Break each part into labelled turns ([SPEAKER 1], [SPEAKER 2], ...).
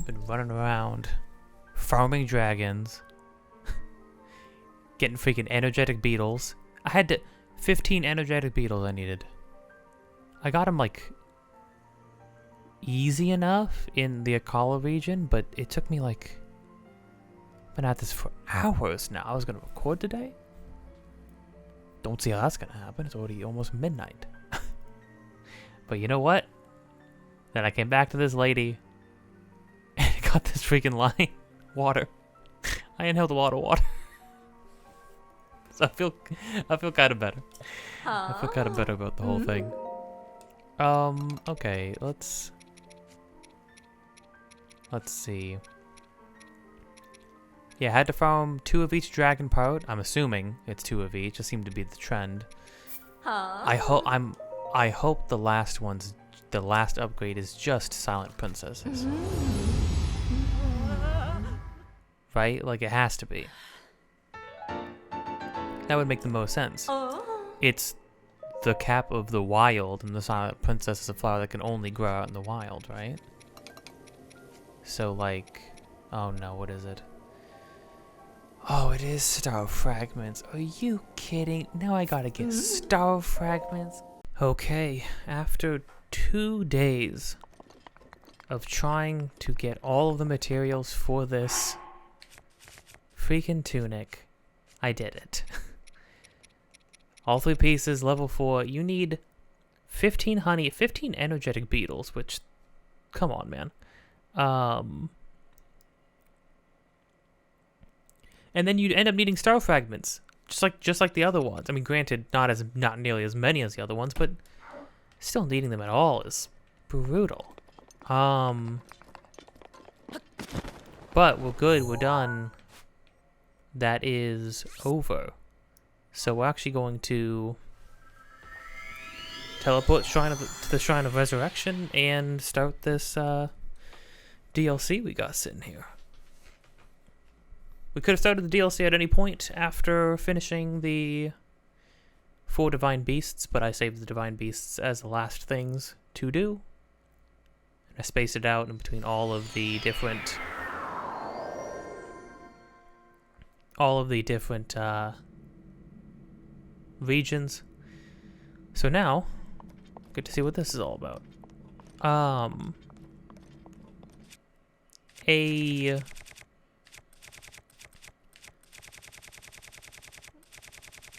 [SPEAKER 1] Been running around, farming dragons, getting freaking energetic beetles. I had 15 energetic beetles I needed. I got them like easy enough in the Akala region, but it took me like, I've been at this for hours now. I was gonna record today. Don't see how that's gonna happen. It's already almost midnight. But you know what? Then I came back to this lady and got this freaking line. Water. I inhaled a lot of water. So I feel kind of better. I feel kind of better about the whole thing. Okay, let's see. Yeah, I had to farm 2 of each dragon part. I'm assuming it's 2 of each. It seemed to be the trend. I hope the last upgrade is just silent princesses. Right? Like it has to be. That would make the most sense. It's the cap of the wild, and the silent princess is a flower that can only grow out in the wild, right? So like, oh no, what is it? Oh, it is star fragments. Are you kidding? Now I gotta get star fragments. Okay, after 2 days of trying to get all of the materials for this freaking tunic, I did it. All 3 pieces, level 4. You need 15 honey, 15 energetic beetles, which, come on, man. And then you'd end up needing star fragments, just like the other ones. I mean, granted, not nearly as many as the other ones, but still needing them at all is brutal. But we're good. We're done. That is over. So we're actually going to teleport to the Shrine of Resurrection and start this DLC we got sitting here. We could have started the DLC at any point after finishing the 4 Divine Beasts, but I saved the Divine Beasts as the last things to do. And I spaced it out in between all of the different regions. So now, good to see what this is all about.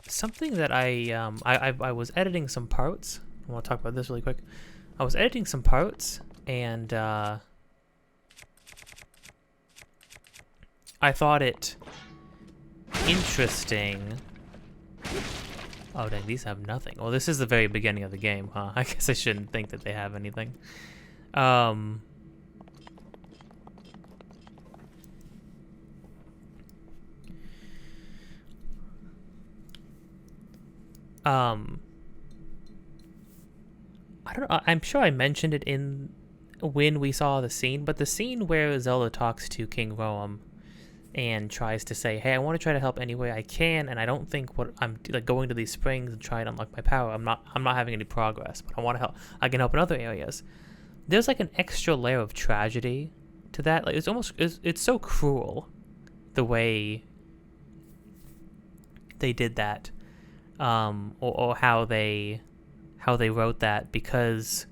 [SPEAKER 1] Something that I was editing some parts. I want to talk about this really quick. I was editing some parts, and I thought it interesting. Oh dang, these have nothing. Well, this is the very beginning of the game, huh? I guess I shouldn't think that they have anything. I don't know, I'm sure I mentioned it when we saw the scene, but the scene where Zelda talks to King Roam and tries to say, hey, I want to try to help any way I can, and I don't think what I'm like going to these springs and trying to unlock my power, I'm not having any progress, but I want to help. I can help in other areas. There's like an extra layer of tragedy to that. Like it's so cruel the way they did that, or how they wrote that, because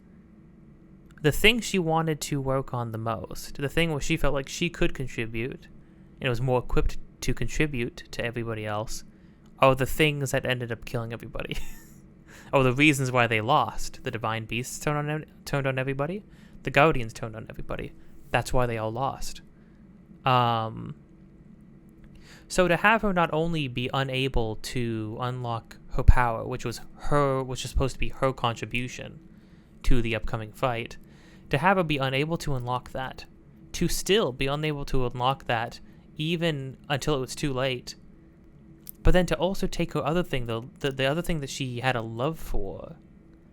[SPEAKER 1] the thing she wanted to work on the most, the thing where she felt like she could contribute and was more equipped to contribute to everybody else are the things that ended up killing everybody. Or the reasons why they lost. The Divine Beasts turned on everybody. The Guardians turned on everybody. That's why they all lost. So to have her not only be unable to unlock her power, which was supposed to be her contribution to the upcoming fight, to have her be unable to unlock that, to still be unable to unlock that even until it was too late, but then to also take her other thing, the other thing that she had a love for,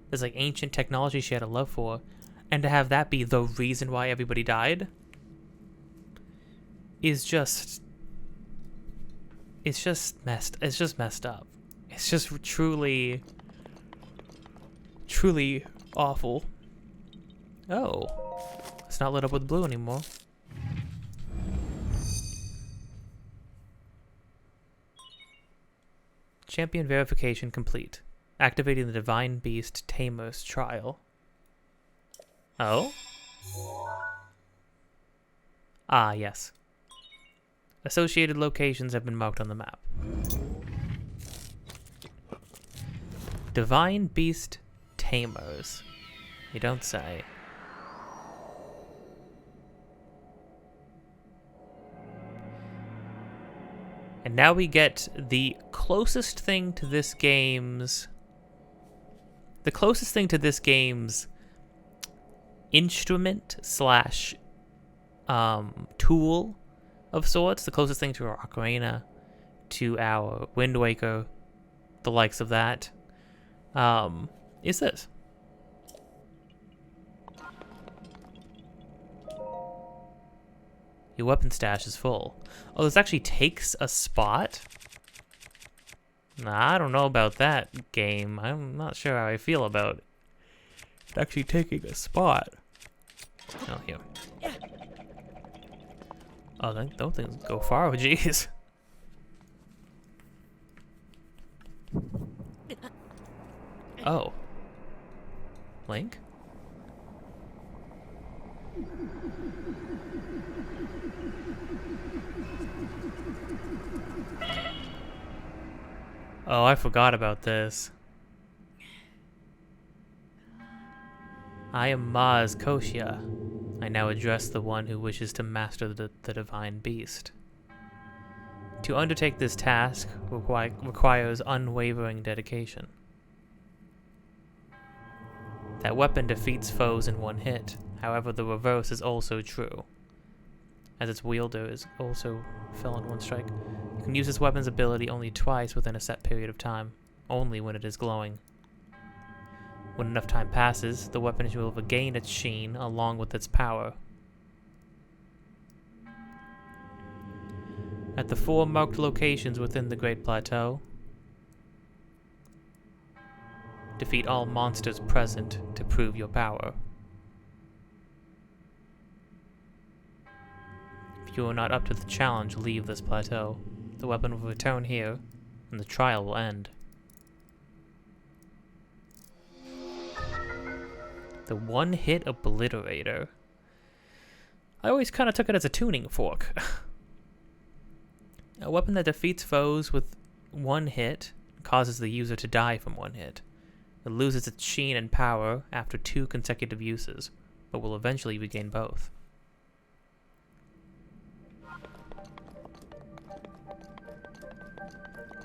[SPEAKER 1] this like ancient technology she had a love for, and to have that be the reason why everybody died, is just, it's just messed up. It's just truly awful. Oh, it's not lit up with blue anymore. Champion verification complete. Activating the Divine Beast Tamer's trial. Oh? Ah, yes. Associated locations have been marked on the map. Divine Beast Tamers. You don't say. And now we get the closest thing to this game's... The closest thing to this game's instrument slash tool of sorts. The closest thing to our Ocarina, to our Wind Waker, the likes of that, is this. Your weapon stash is full. Oh, this actually takes a spot? Nah, I don't know about that game. I'm not sure how I feel about it actually taking a spot. Oh, here. Oh, those things go far. Oh, jeez. Oh. Link? Oh, I forgot about this. I am Maz Koshia. I now address the one who wishes to master the Divine Beast. To undertake this task requires unwavering dedication. That weapon defeats foes in one hit. However, the reverse is also true, as its wielder is also fell in one strike. You can use this weapon's ability only twice within a set period of time, only when it is glowing. When enough time passes, the weapon will regain its sheen along with its power. At the 4 marked locations within the Great Plateau, defeat all monsters present to prove your power. If you are not up to the challenge, leave this plateau. The weapon will return here, and the trial will end. The one-hit obliterator. I always kind of took it as a tuning fork. A weapon that defeats foes with one hit causes the user to die from one hit. It loses its sheen and power after 2 consecutive uses, but will eventually regain both.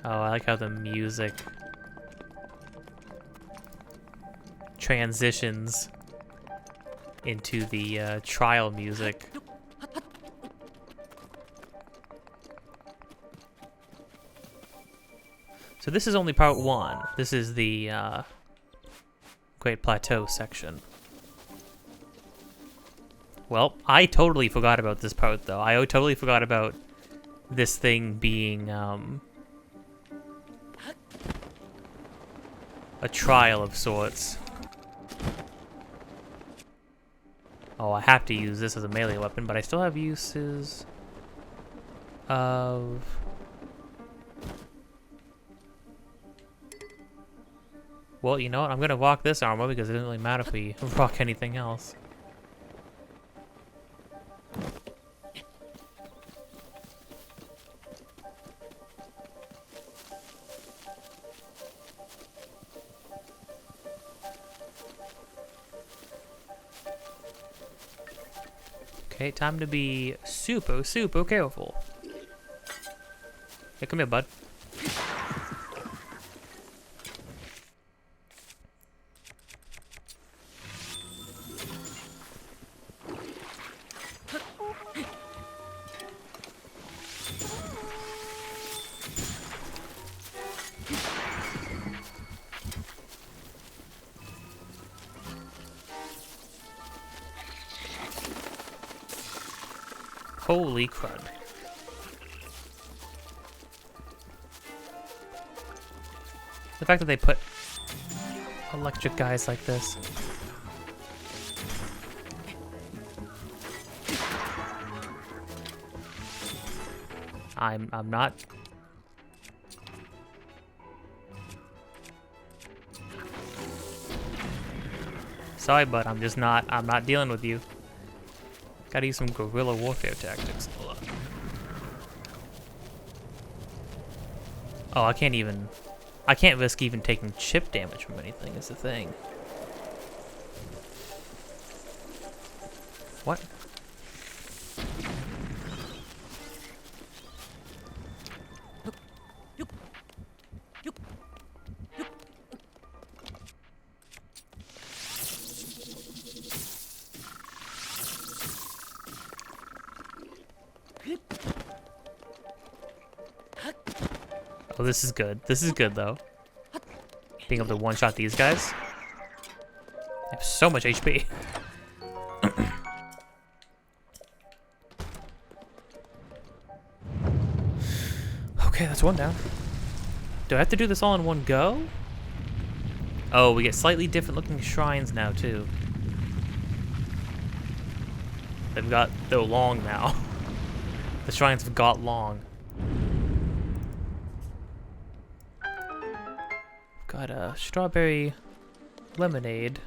[SPEAKER 1] Oh, I like how the music transitions into the trial music. So this is only part 1. This is the Great Plateau section. Well, I totally forgot about this part, though. I totally forgot about this thing being a trial of sorts. Oh, I have to use this as a melee weapon, but I still have uses of... Well, you know what? I'm gonna rock this armor because it doesn't really matter if we rock anything else. Okay, time to be super, super careful. Hey, come here, bud. Holy crud. The fact that they put electric guys like this. I'm not. Sorry, but I'm not dealing with you. Gotta use some guerrilla warfare tactics. Hold on. Oh, I can't risk even taking chip damage from anything is the thing. What? Oh, this is good. This is good, though. Being able to one-shot these guys. They have so much HP. Okay, that's one down. Do I have to do this all in one go? Oh, we get slightly different looking shrines now, too. They're long now. The shrines have got long. Got a strawberry lemonade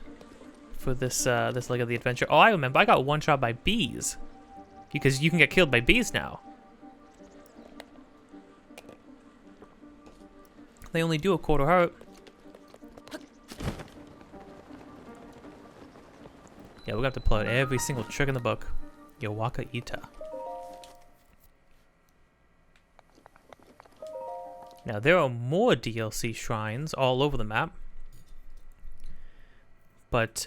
[SPEAKER 1] for this this leg of the adventure. Oh, I remember. I got one shot by bees. Because you can get killed by bees now. They only do a quarter heart. Yeah, we're gonna have to pull out every single trick in the book. Yowaka Ita. Now, there are more DLC shrines all over the map. But,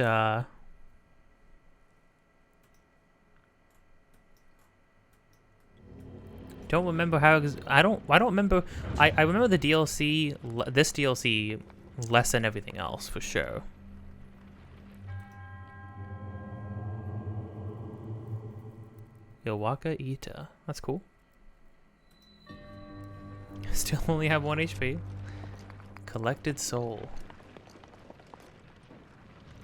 [SPEAKER 1] don't remember how, I don't remember, I remember the DLC, this DLC less than everything else, for sure. Yowaka Ita, that's cool. Still only have 1 HP. Collected soul.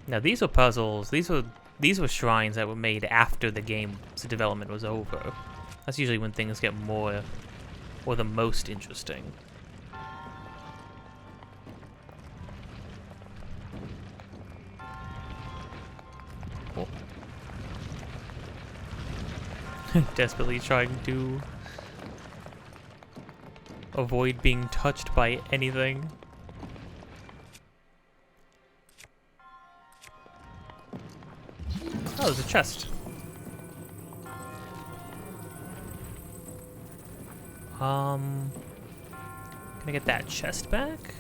[SPEAKER 1] Now these were puzzles. These were shrines that were made after the game's development was over. That's usually when things get more or the most interesting. Cool. Desperately trying to avoid being touched by anything. Oh, there's a chest. Can I get that chest back?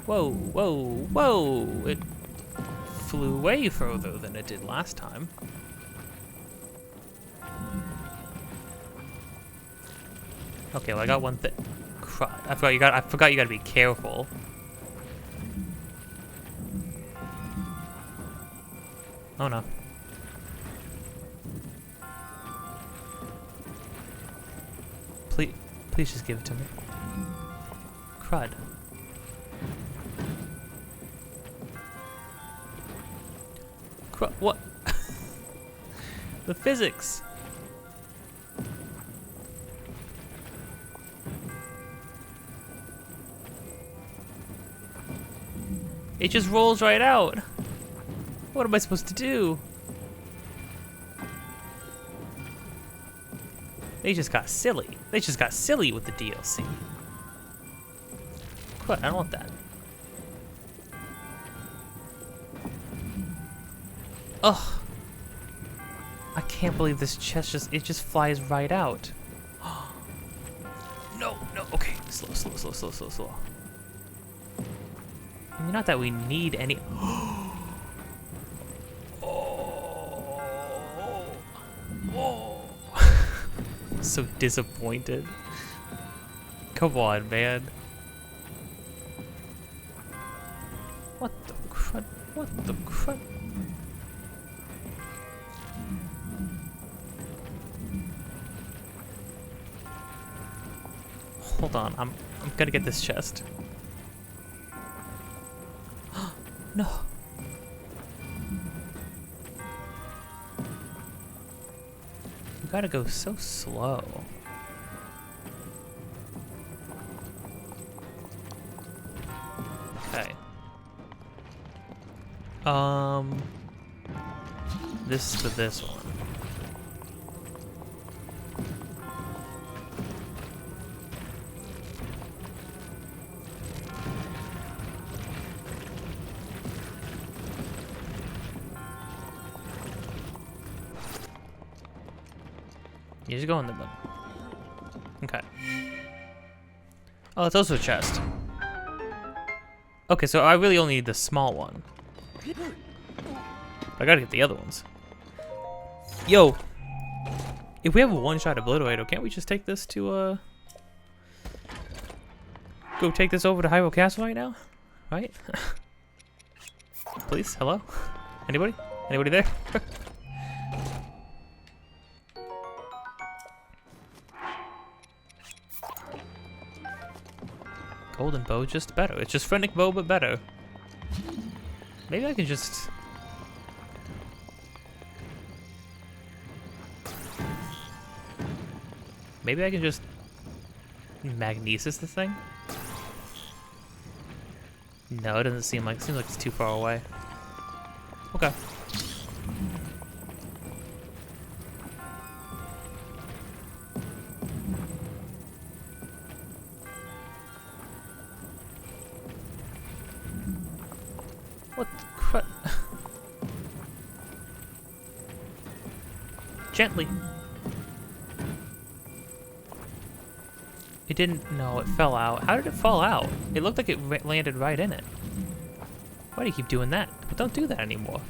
[SPEAKER 1] Whoa, whoa, whoa! It flew way further than it did last time. Okay, well I got one thing. Crud. I forgot you gotta be careful. Oh no. Please just give it to me. Crud. Crud, what? The physics. It just rolls right out. What am I supposed to do? They just got silly. They just got silly with the DLC. What? I don't want that. Ugh. I can't believe this chest just flies right out. No, no, okay. Slow. I mean, not that we need any... Oh. So disappointed. Come on, man. What the crud? What the crud? Hold on, I'm gonna get this chest. No. You gotta go so slow. Okay. This to this one. You just go in there, bud. Okay. Oh, it's also a chest. Okay, so I really only need the small one. I gotta get the other ones. Yo! If we have a one-shot obliterator, can't we just take this to, go take this over to Hyrule Castle right now? Right? Please? Hello? Anybody? Anybody there? Golden bow, just better. It's just Phrenic bow, but better. Maybe I can just... Maybe I can just... Magnesis the thing? No, it doesn't seem like... It seems like it's too far away. Okay. What the crud? Gently. It didn't... No, it fell out. How did it fall out? It looked like it landed right in it. Why do you keep doing that? But don't do that anymore.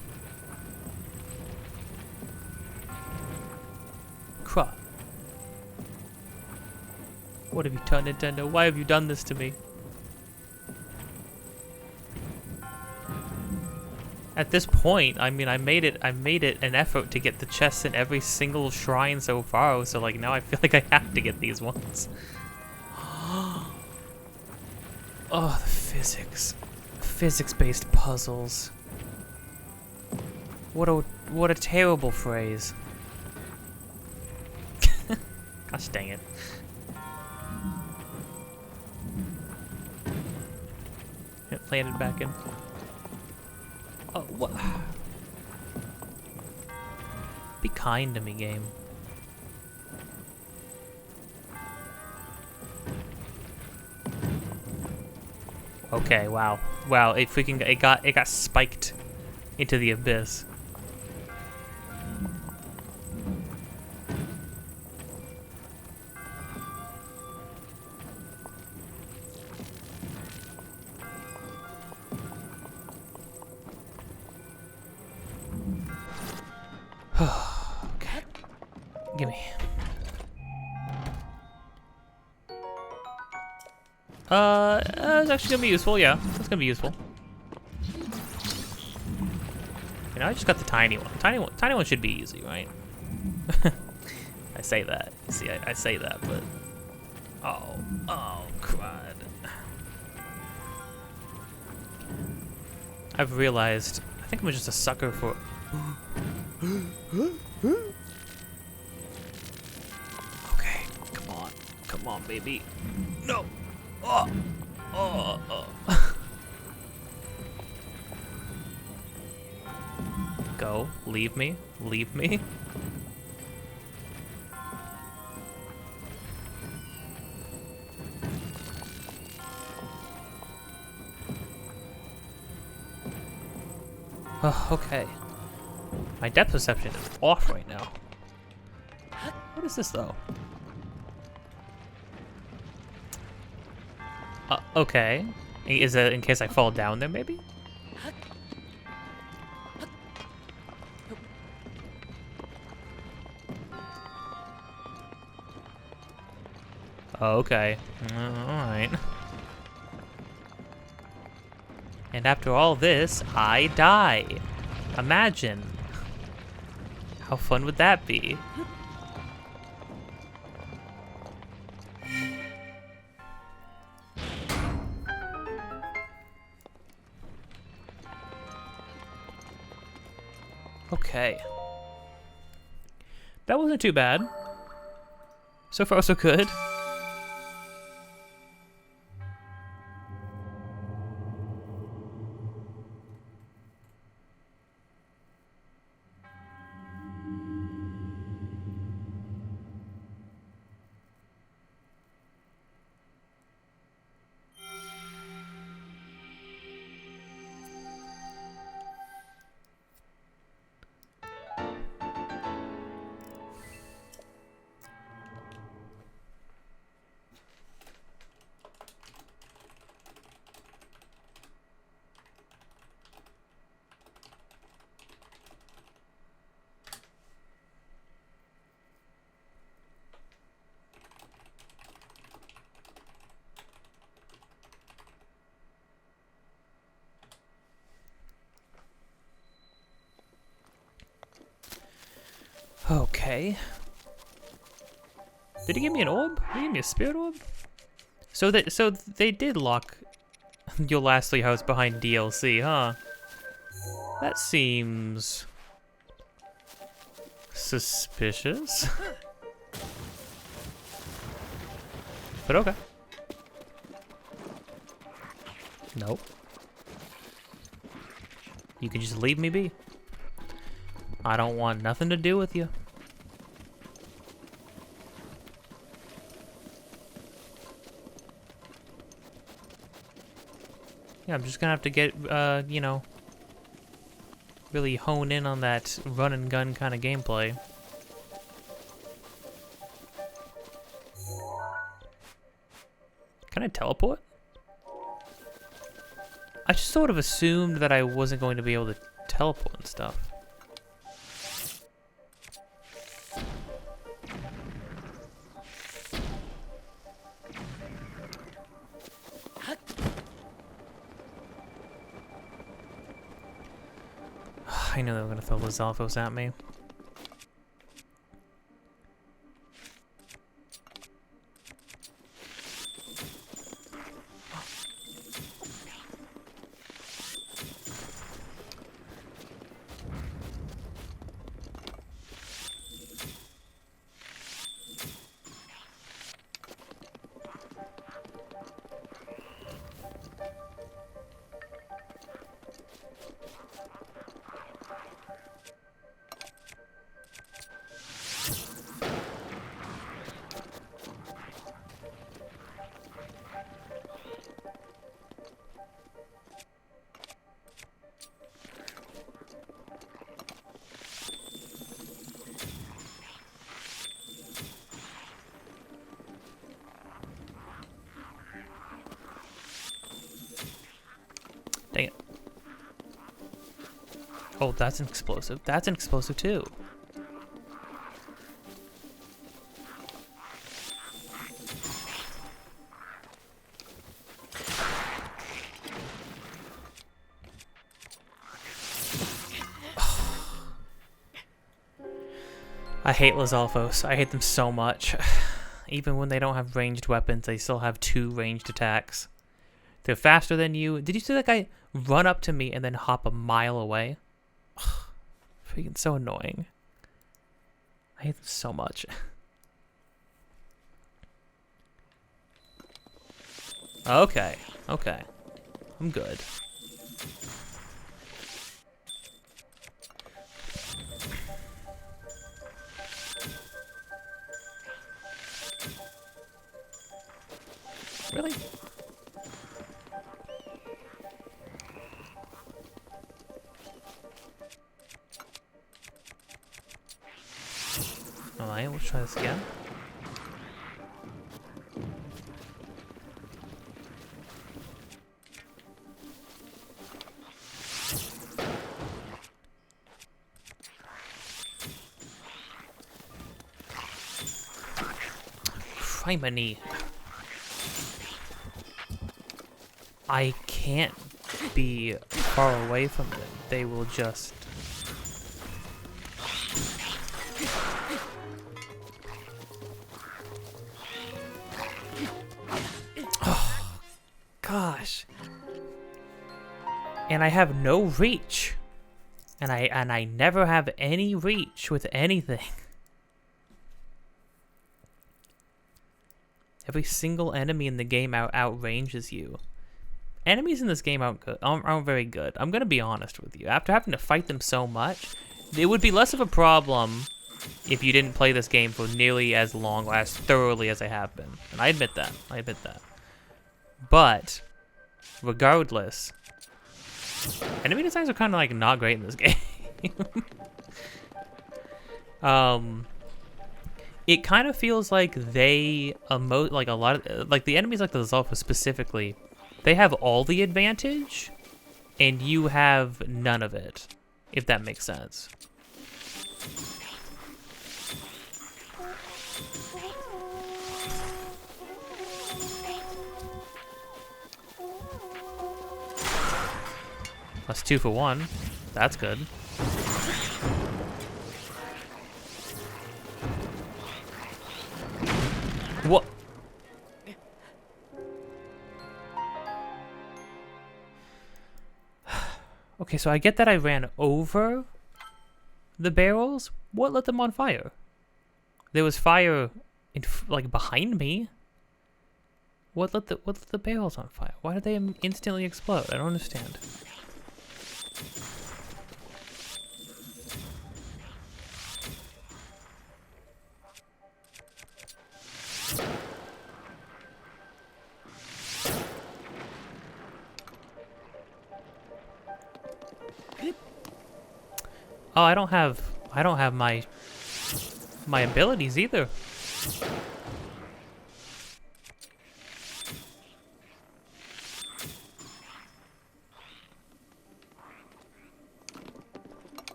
[SPEAKER 1] Crap. What have you done, Nintendo? Why have you done this to me? At this point, I mean, I made it an effort to get the chests in every single shrine so far, so like now I feel like I have to get these ones. Oh, the physics. Physics-based puzzles. What a terrible phrase. Gosh dang it. It landed back in. Oh, what? Be kind to me, game. Okay, wow. Wow, it freaking it got spiked into the abyss. Okay. Gimme. It's actually gonna be useful, yeah. It's gonna be useful. You know, I just got the tiny one. Tiny one should be easy, right? I say that. See, I say that, but... Oh, crud. I've realized, I think I'm just a sucker for... Okay, come on, baby. No! Oh. Go, leave me. Oh, okay. My depth perception is off right now. What is this, though? Okay. Is that in case I fall down there, maybe? Okay. Alright. And after all this, I die. Imagine. How fun would that be? Okay. That wasn't too bad. So far, so good. Okay. Did he give me an orb? Did he give me a spirit orb? So they did lock your lastly house behind DLC, huh? That seems suspicious. But okay. Nope. You can just leave me be. I don't want nothing to do with you. Yeah, I'm just gonna have to get, you know, really hone in on that run and gun kind of gameplay. Can I teleport? I just sort of assumed that I wasn't going to be able to teleport and stuff. I knew they were gonna throw Lizalfos at me. Dang it. Oh, that's an explosive. That's an explosive too. I hate Lizalfos. I hate them so much. Even when they don't have ranged weapons, they still have 2 ranged attacks. They're faster than you. Did you see that guy run up to me and then hop a mile away? Freaking so annoying. I hate them so much. Okay, okay. I'm good. Really? Alright, we'll try this again. Criminy. I can't be far away from them. They will just... Oh, gosh. And I have no reach. And I never have any reach with anything. Every single enemy in the game outranges you. Enemies in this game aren't very good. I'm gonna be honest with you. After having to fight them so much, it would be less of a problem if you didn't play this game for nearly as long or as thoroughly as I have been. And I admit that. I admit that. But, regardless, enemy designs are kind of like not great in this game. It kind of feels like they emote like a lot of like the enemies like the Zelda specifically. They have all the advantage, and you have none of it, if that makes sense. That's 2 for 1. That's good. What? Okay, so I get that I ran over the barrels. What lit them on fire? There was fire like behind me. What lit the barrels on fire? Why did they instantly explode? I don't understand. Oh, I don't have my abilities either.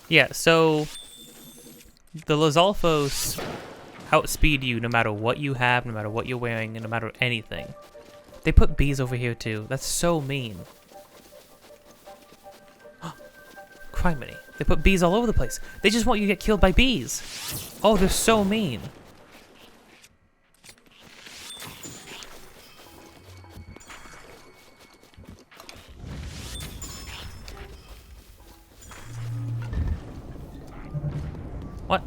[SPEAKER 1] Yeah, so the Lizalfos outspeed you no matter what you have, no matter what you're wearing, and no matter anything. They put bees over here too. That's so mean. Criminy. They put bees all over the place. They just want you to get killed by bees. Oh, they're so mean. What?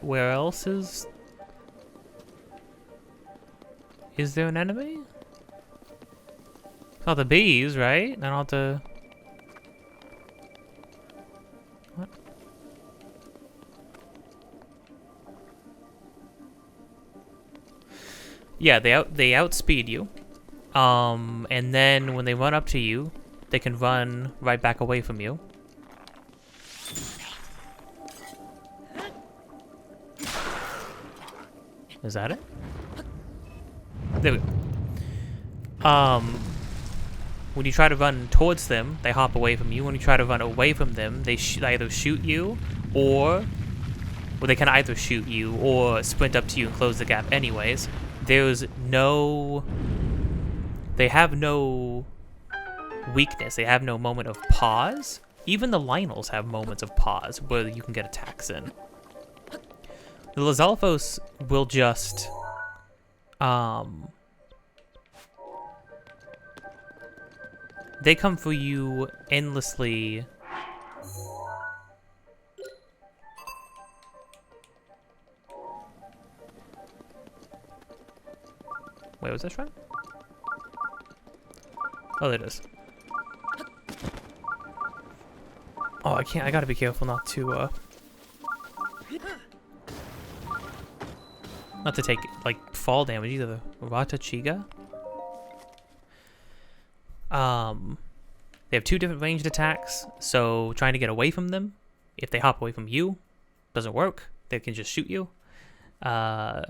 [SPEAKER 1] Where else is there an enemy? It's not the bees, right? Not the... What? Yeah, they outspeed you. And then when they run up to you, they can run right back away from you. Is that it? There we go. When you try to run towards them, they hop away from you. When you try to run away from them, they either shoot you or... Well, they can either shoot you or sprint up to you and close the gap anyways. There's no... They have no weakness. They have no moment of pause. Even the Lionels have moments of pause where you can get attacks in. The Lizalfos will just, they come for you endlessly. Wait, was that shrine? Oh, there it is. Oh, I can't. I gotta be careful not to take like fall damage either. Rata Chiga. They have 2 different ranged attacks, so trying to get away from them, if they hop away from you, doesn't work. They can just shoot you. They're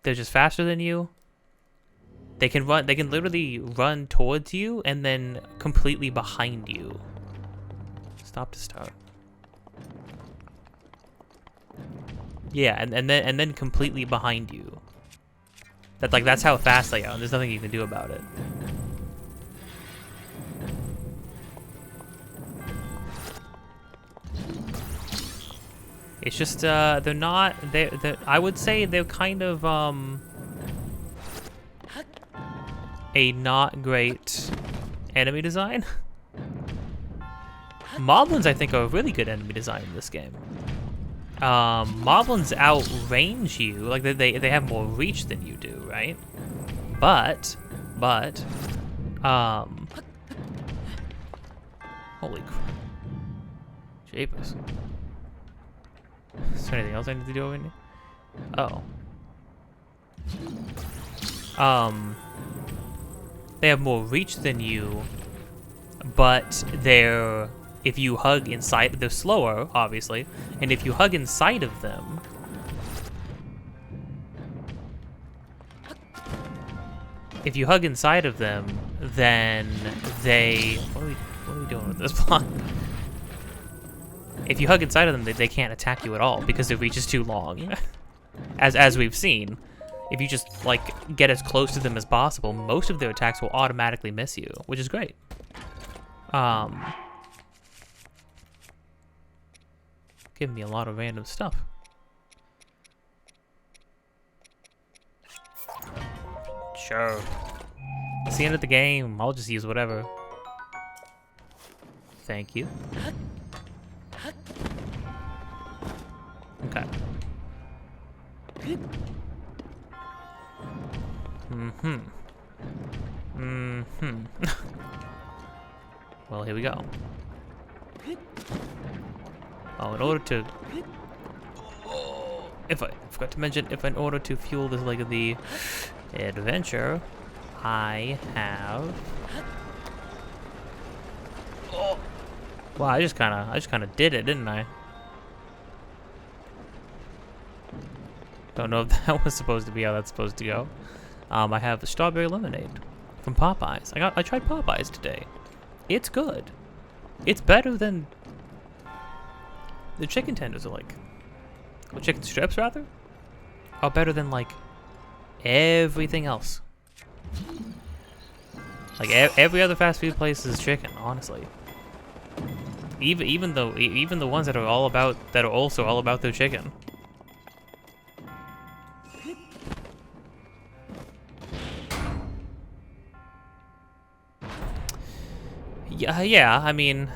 [SPEAKER 1] just faster than you. They can run. They can literally run towards you and then completely behind you. Stop to start. Yeah, and then completely behind you. That's how fast they are. And there's nothing you can do about it. It's just they're not. I would say they're kind of a not great enemy design. Moblins, I think, are a really good enemy design in this game. Moblins outrange you, like they have more reach than you do, right? But, holy crap. Jeepers. Is there anything else I need to do over here? Oh. They have more reach than you, but if you hug inside, they're slower, obviously, and if you hug inside of them, then they, what are we doing with this plot? If you hug inside of them, they can't attack you at all because their reach is too long. As we've seen, if you just like get as close to them as possible, most of their attacks will automatically miss you, which is great. Giving me a lot of random stuff. Sure. It's the end of the game. I'll just use whatever. Thank you. Okay. Well, here we go. Oh, in order to... I forgot to mention, if in order to fuel this leg of the adventure, I have... Oh. Wow, I just kind of did it, didn't I? Don't know if that was supposed to be how that's supposed to go. I have the strawberry lemonade from Popeyes. I tried Popeyes today. It's good. It's better than the chicken tenders are like. Or chicken strips rather, are better than like everything else. Like every other fast food place is chicken, honestly. Even the ones that are also all about their chicken. Yeah, I mean,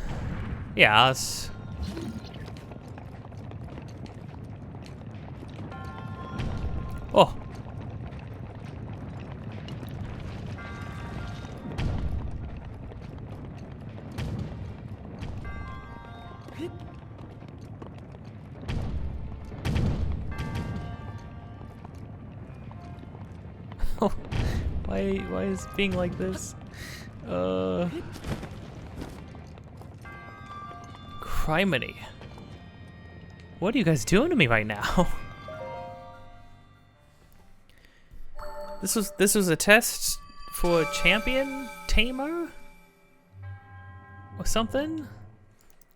[SPEAKER 1] yeah, it's... Oh. Why is it being like this? Criminy. What are you guys doing to me right now? This was a test for champion Tamer? Or something?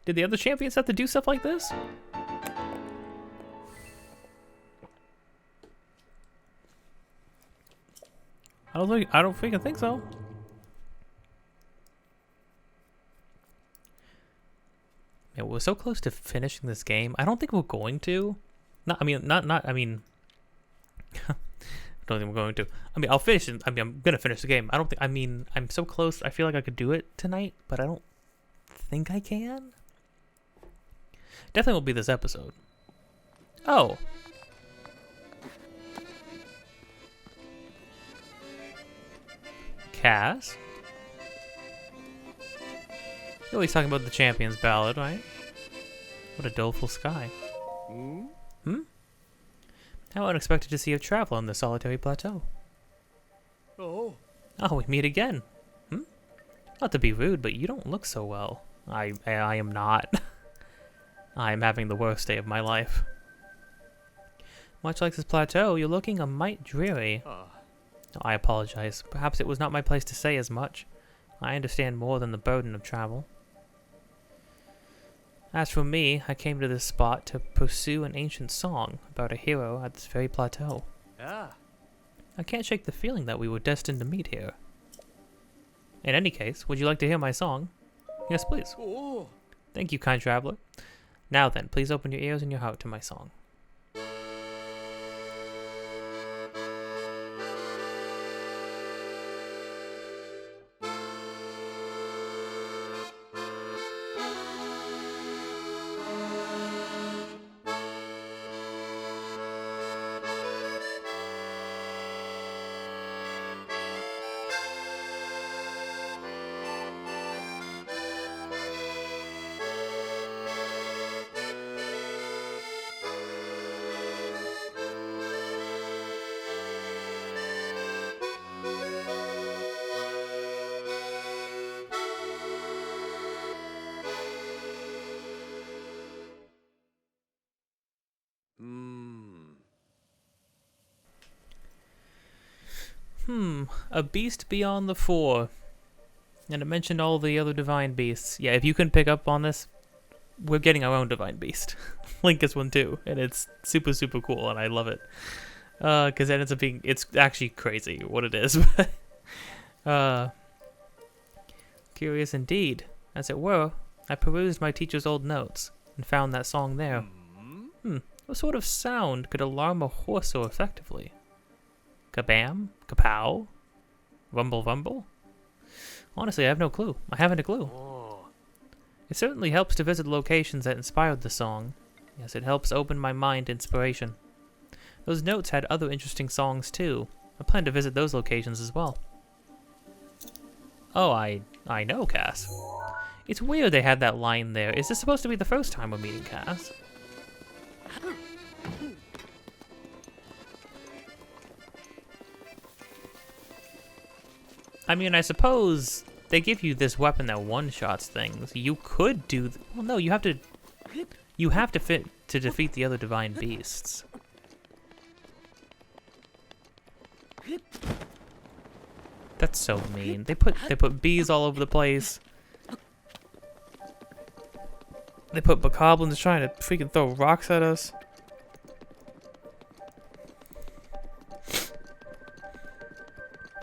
[SPEAKER 1] Did the other champions have to do stuff like this? I don't freaking think so. Man, we're so close to finishing this game. I don't think we're going to. I mean, I mean, I don't think we're going to. I mean, I'll finish it. I mean, I'm gonna finish the game. I don't think. I mean, I'm so close. I feel like I could do it tonight, but I don't think I can. Definitely won't be this episode. Oh. Cass? You're always talking about the Champion's Ballad, right? What a doleful sky. Hmm? How unexpected to see a traveler on the solitary plateau. Oh, we meet again. Hmm? Not to be rude, but you don't look so well. I am not. I am having the worst day of my life. Much like this plateau, you're looking a mite dreary. I apologize. Perhaps it was not my place to say as much. I understand more than the burden of travel. As for me, I came to this spot to pursue an ancient song about a hero at this very plateau. I can't shake the feeling that we were destined to meet here. In any case, would you like to hear my song? Yes, please. Thank you, kind traveler. Now then, please open your ears and your heart to my song. A beast beyond the four. And it mentioned all the other divine beasts. Yeah, if you couldn't pick up on this, we're getting our own divine beast. Link is one too, and it's super, super cool, and I love it. Because it ends up being, it's actually crazy what it is. Curious indeed. As it were, I perused my teacher's old notes, and found that song there. What sort of sound could alarm a horse so effectively? Kabam? Kapow? Rumble rumble? Honestly, I have no clue. I haven't a clue. It certainly helps to visit locations that inspired the song. Yes, it helps open my mind to inspiration. Those notes had other interesting songs too. I plan to visit those locations as well. Oh, I know, Cass. It's weird they had that line there. Is this supposed to be the first time we're meeting Cass? I mean, I suppose they give you this weapon that one-shots things. You could do... well, no, you have to fit to defeat the other divine beasts. That's so mean. They put bees all over the place. They put bokoblins trying to freaking throw rocks at us.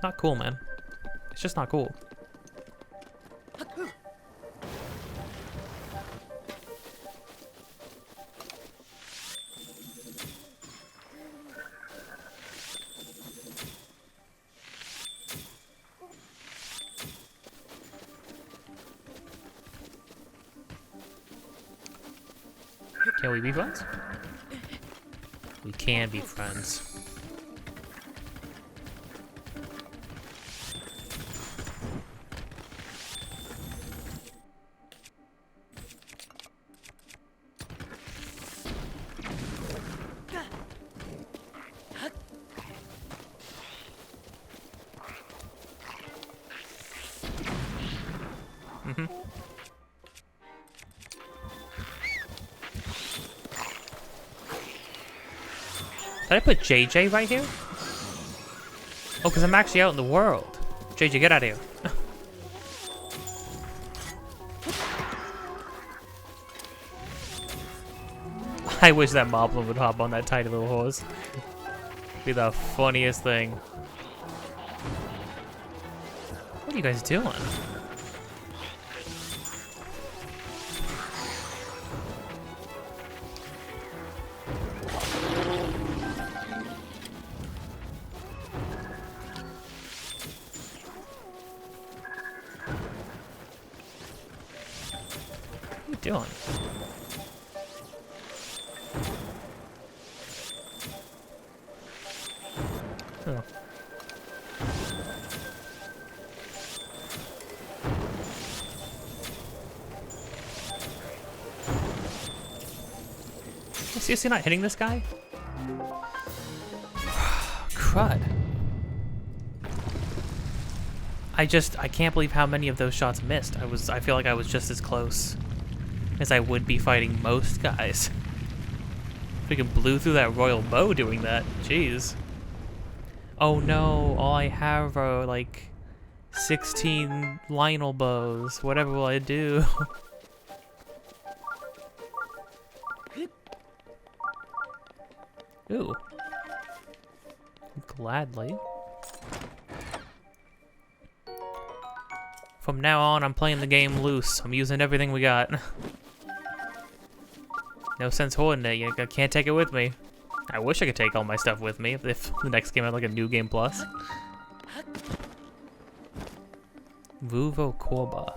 [SPEAKER 1] Not cool, man. It's just not cool. Can we be friends? We can be friends. Did I put JJ right here? Oh, because I'm actually out in the world. JJ, get out of here. I wish that Moblin would hop on that tiny little horse. Be the funniest thing. What are you guys doing? doing? Oh. Seriously not hitting this guy? Crud. I can't believe how many of those shots missed. I feel like I was just as close as I would be fighting most guys. Freaking blew through that royal bow doing that. Jeez. Oh no, all I have are like 16 Lionel bows. Whatever will I do? Ooh. Gladly. From now on, I'm playing the game loose. I'm using everything we got. No sense hoarding it. I can't take it with me. I wish I could take all my stuff with me if the next game had like a new game plus. Vuvo Korba.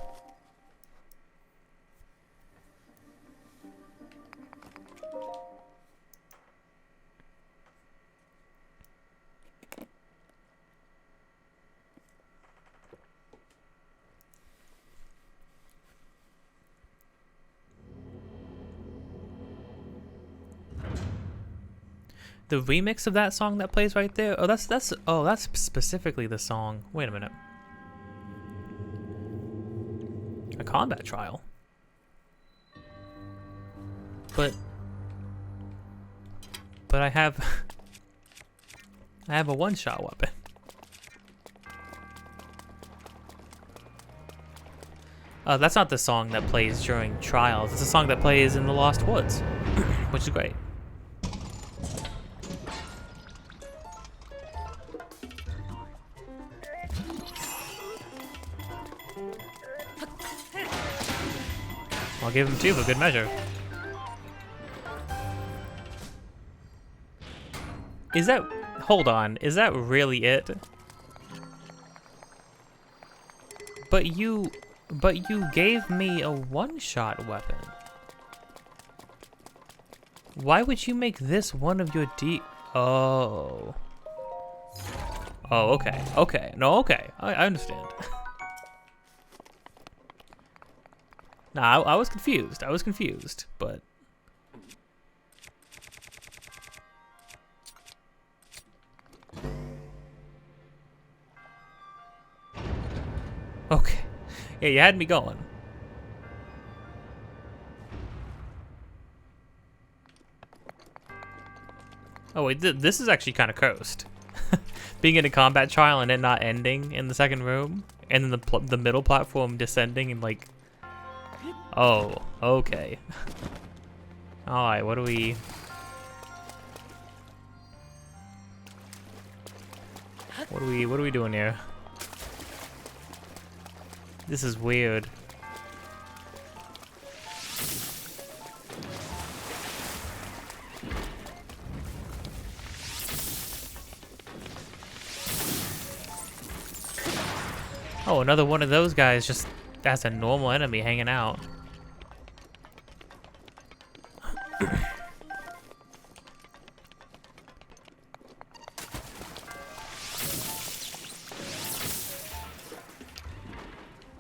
[SPEAKER 1] The remix of that song that plays right there. Oh, that's specifically the song. Wait a minute. A combat trial. But I have a one-shot weapon. That's not the song that plays during trials. It's a song that plays in the Lost Woods, which is great. I'll give him 2 for good measure. Is that... Hold on. Is that really it? But you gave me a one-shot weapon. Why would you make this one of your Oh. Oh, okay. Okay. No, okay. I understand. Nah, I was confused. I was confused, but... Okay. Yeah, you had me going. Oh wait, this is actually kind of cursed. Being in a combat trial and it not ending in the second room, and then the middle platform descending and like... Oh, okay. Alright, what are we doing here? This is weird. Oh, another one of those guys just as a normal enemy hanging out.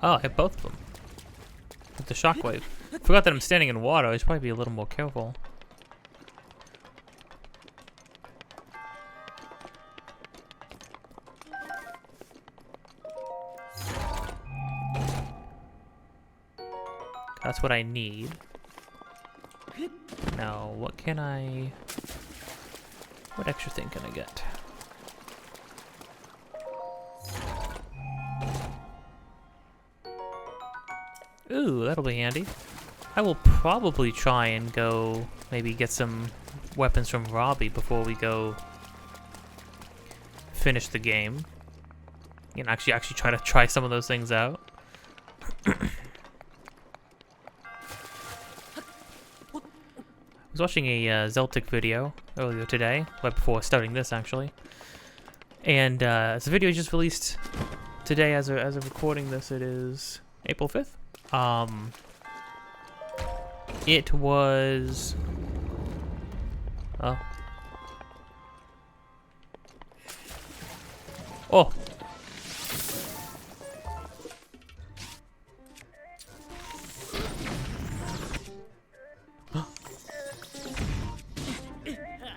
[SPEAKER 1] Oh, I hit both of them. With the shockwave. Forgot that I'm standing in water. I should probably be a little more careful. That's what I need. Now, what can I... What extra thing can I get? Ooh, that'll be handy. I will probably try and go maybe get some weapons from Robbie before we go finish the game. You know, actually try some of those things out. I was watching a Zeltic video earlier today, right before starting this actually. And it's a video just released today as of recording this. It is April 5th. It was... Oh. Oh!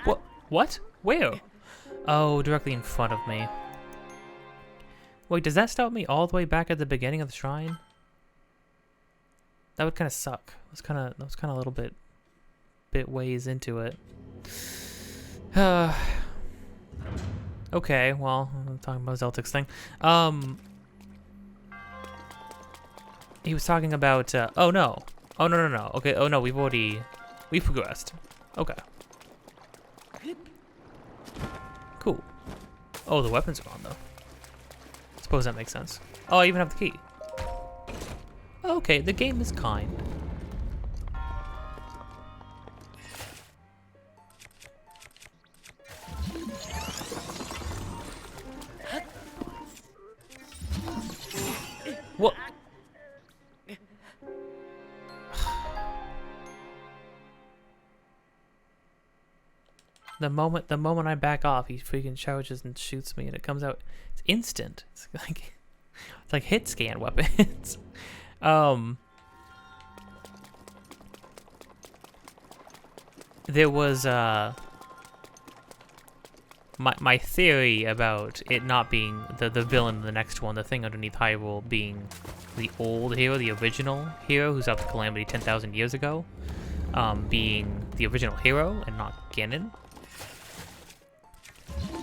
[SPEAKER 1] What? What? Where? Oh, directly in front of me. Wait, does that start me all the way back at the beginning of the shrine? That would kind of suck. That was kind of a little bit ways into it. Okay, well, I'm talking about Zeltic's thing. He was talking about, oh no. Oh no. Okay, oh no, we've progressed. Okay. Cool. Oh, the weapons are gone though. Suppose that makes sense. Oh, I even have the key. Okay, the game is kind. What? The moment I back off, he freaking charges and shoots me, and it comes out. It's instant. It's like hit scan weapons. There was my theory about it not being the villain in the next one, the thing underneath Hyrule being the old hero, the original hero who's out to Calamity 10,000 years ago, being the original hero and not Ganon,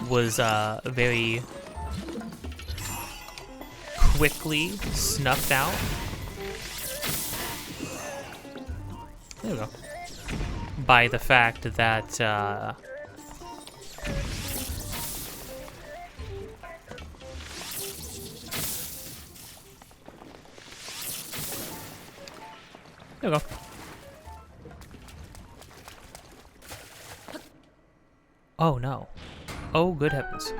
[SPEAKER 1] was very quickly snuffed out. There we go. By the fact that there we go. Oh no. Oh good heavens.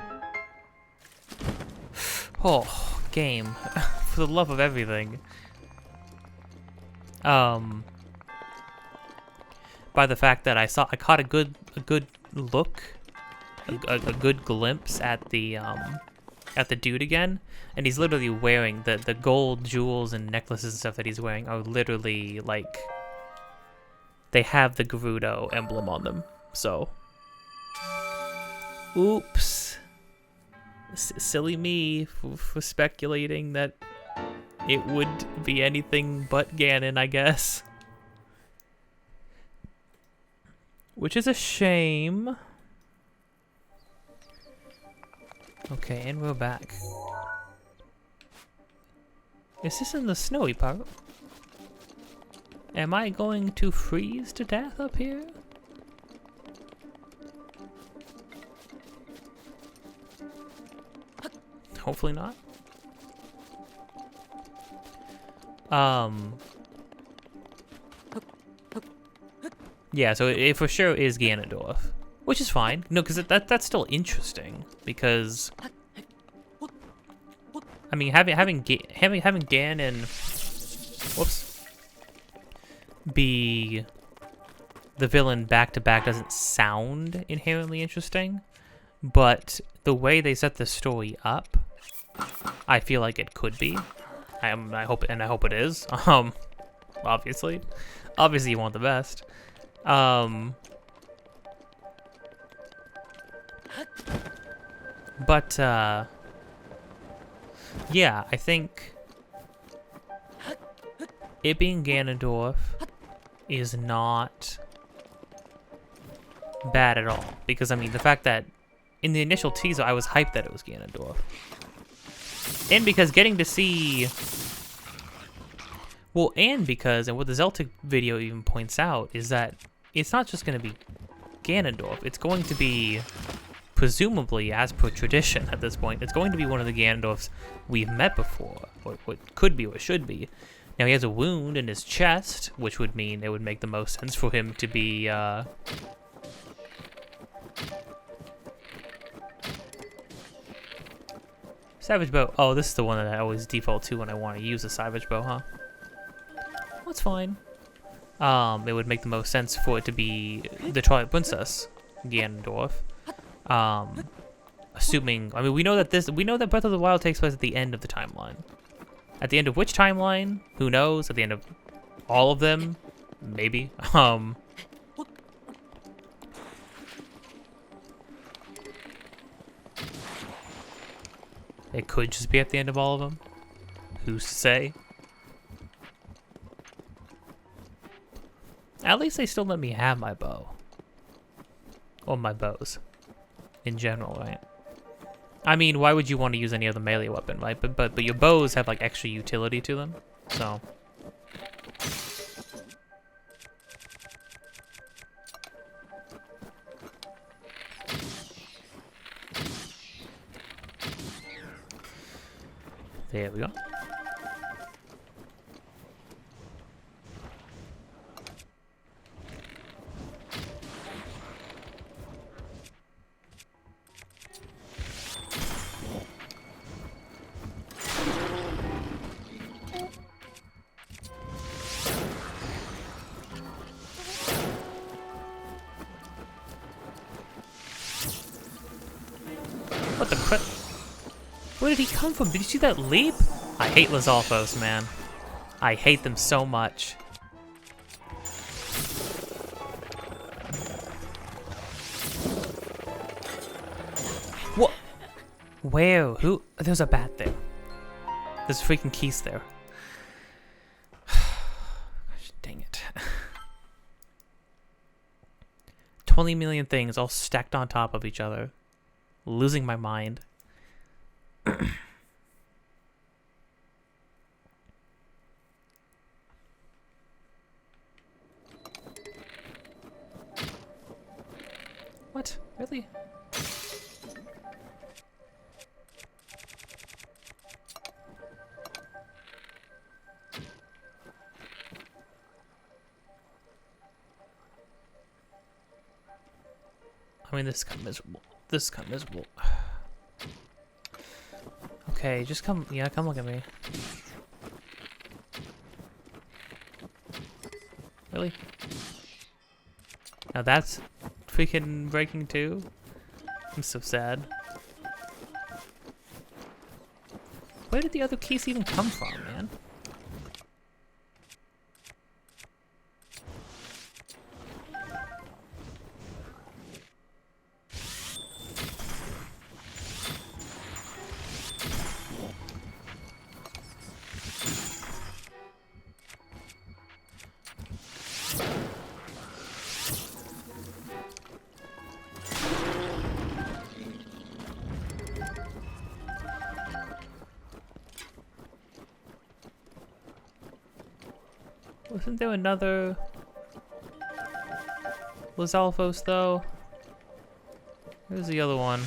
[SPEAKER 1] Oh, game. For the love of everything. By the fact that I caught a good look, a good glimpse at the dude again, and he's literally wearing the gold jewels and necklaces and stuff that he's wearing are literally like they have the Gerudo emblem on them. So, oops, silly me for speculating that it would be anything but Ganon, I guess. Which is a shame. Okay, and we're back. Is this in the snowy part? Am I going to freeze to death up here? Hopefully not. Yeah, so it for sure is Ganondorf, which is fine. No, because that's still interesting. Because I mean, having Ganon, whoops, be the villain back to back doesn't sound inherently interesting, but the way they set the story up, I feel like it could be. I hope it is. Obviously you want the best. But yeah, I think it being Ganondorf is not bad at all, because I mean the fact that in the initial teaser I was hyped that it was Ganondorf, and because getting to see, well, and because, and what the Zelda video even points out is that it's not just going to be Ganondorf, it's going to be, presumably, as per tradition at this point, it's going to be one of the Ganondorfs we've met before, or what could be or should be. Now, he has a wound in his chest, which would mean it would make the most sense for him to be, Savage Bow. Oh, this is the one that I always default to when I want to use a Savage Bow, huh? That's fine. it would make the most sense for it to be the Twilight Princess, Ganondorf. Assuming, I mean, we know that Breath of the Wild takes place at the end of the timeline. At the end of which timeline? Who knows? At the end of all of them? Maybe. It could just be at the end of all of them. Who's to say? At least they still let me have my bow. Or my bows. In general, right? I mean, why would you want to use any other melee weapon, right? But your bows have like extra utility to them, so. There we go. What the crap? Where did he come from? Did you see that leap? I hate Lizalfos, man. I hate them so much. What? Where? Who? There's a bat there. There's freaking keys there. Gosh, dang it. 20 million things all stacked on top of each other. Losing my mind. What? Really? I mean, this is kind of miserable. This is kind of miserable. Okay, just come. Yeah, come look at me. Really? Now that's freaking breaking too? I'm so sad. Where did the other keys even come from, man? Wasn't there another Lizalfos though? Where's the other one?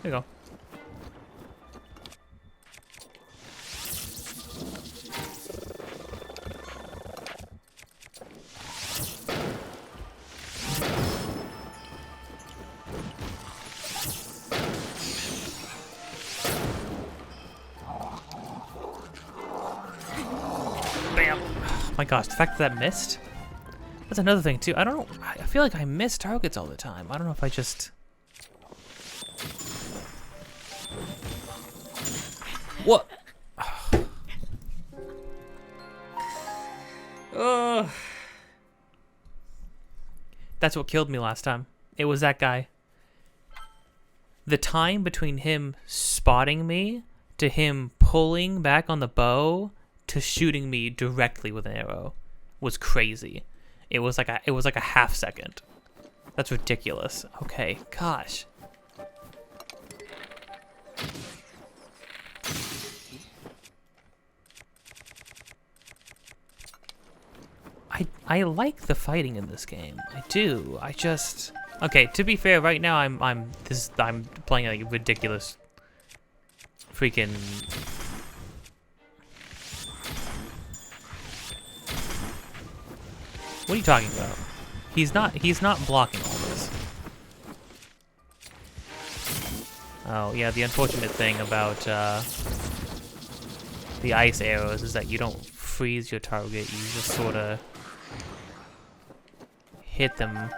[SPEAKER 1] There you go. Bam! Oh my gosh, the fact that missed? That's another thing too. I don't know. I feel like I miss targets all the time. I don't know if I just... What? Ugh. That's what killed me last time. It was that guy. The time between him spotting me to him pulling back on the bow to shooting me directly with an arrow was crazy. It was like a half second. That's ridiculous. Okay, gosh. I like the fighting in this game. I do. I just... Okay, to be fair, right now I'm playing a ridiculous freaking... What are you talking about? He's not blocking all this. Oh, yeah, the unfortunate thing about the ice arrows is that you don't freeze your target, you just sort of hit them.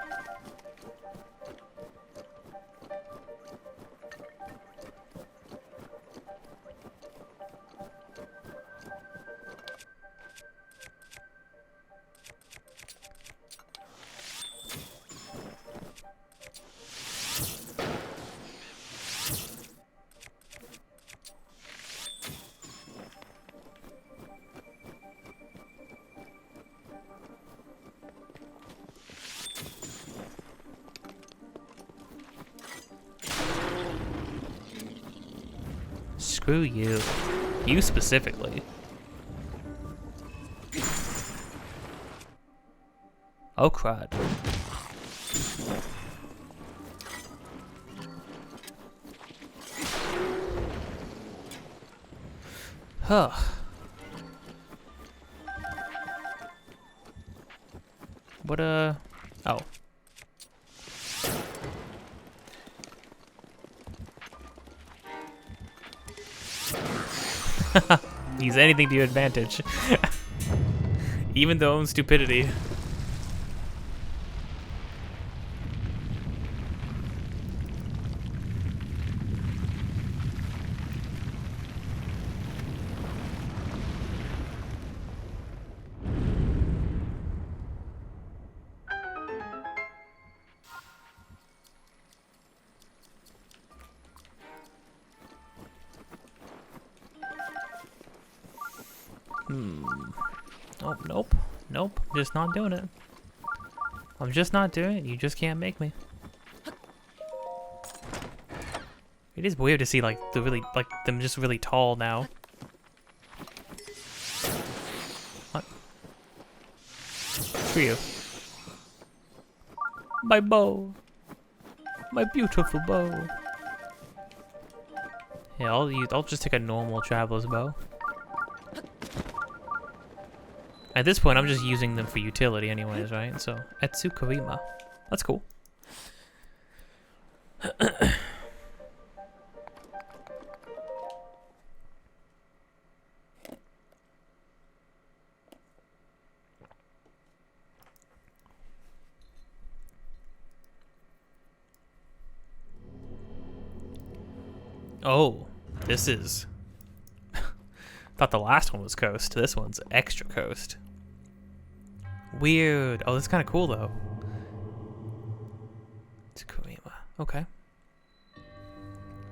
[SPEAKER 1] Screw you. You specifically. Oh crud. Huh. What oh. Use anything to your advantage. Even their own stupidity. Oh, nope. Nope. Just not doing it. I'm just not doing it. You just can't make me. It is weird to see like the really them just really tall now. What? For you. My bow. My beautiful bow. Yeah, I'll just take a normal traveler's bow. At this point, I'm just using them for utility anyways, right? So, Etsukarima. That's cool. Oh, this is... Thought the last one was coast. This one's extra coast. Weird. Oh, that's kind of cool, though. Tsukushima. Okay.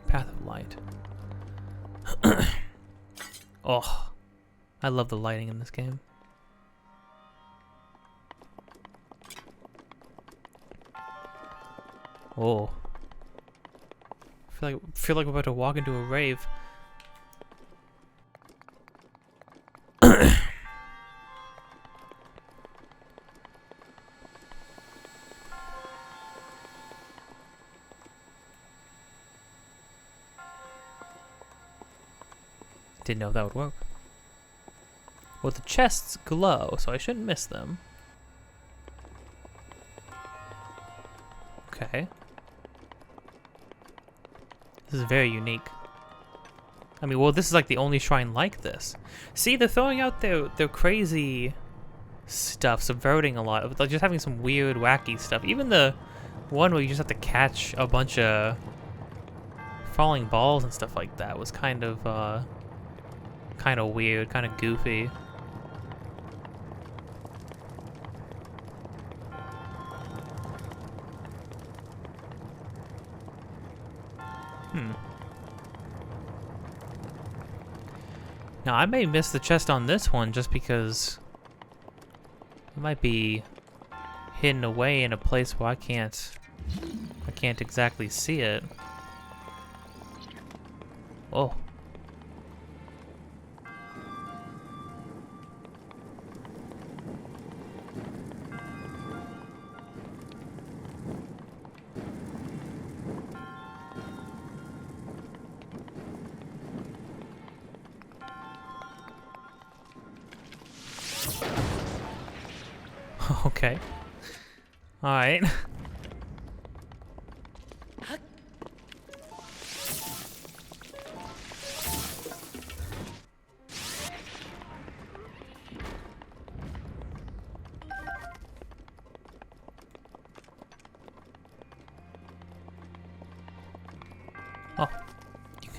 [SPEAKER 1] Path of Light. Oh, I love the lighting in this game. Oh. Feel like we're about to walk into a rave. Didn't know if that would work. Well, the chests glow, so I shouldn't miss them. Okay. This is very unique. I mean, well, this is like the only shrine like this. See, they're throwing out their crazy stuff, subverting a lot of, like, just having some weird, wacky stuff. Even the one where you just have to catch a bunch of falling balls and stuff like that was kind of weird, kind of goofy. Now, I may miss the chest on this one just because it might be hidden away in a place where I can't exactly see it. Oh. Okay. Alright.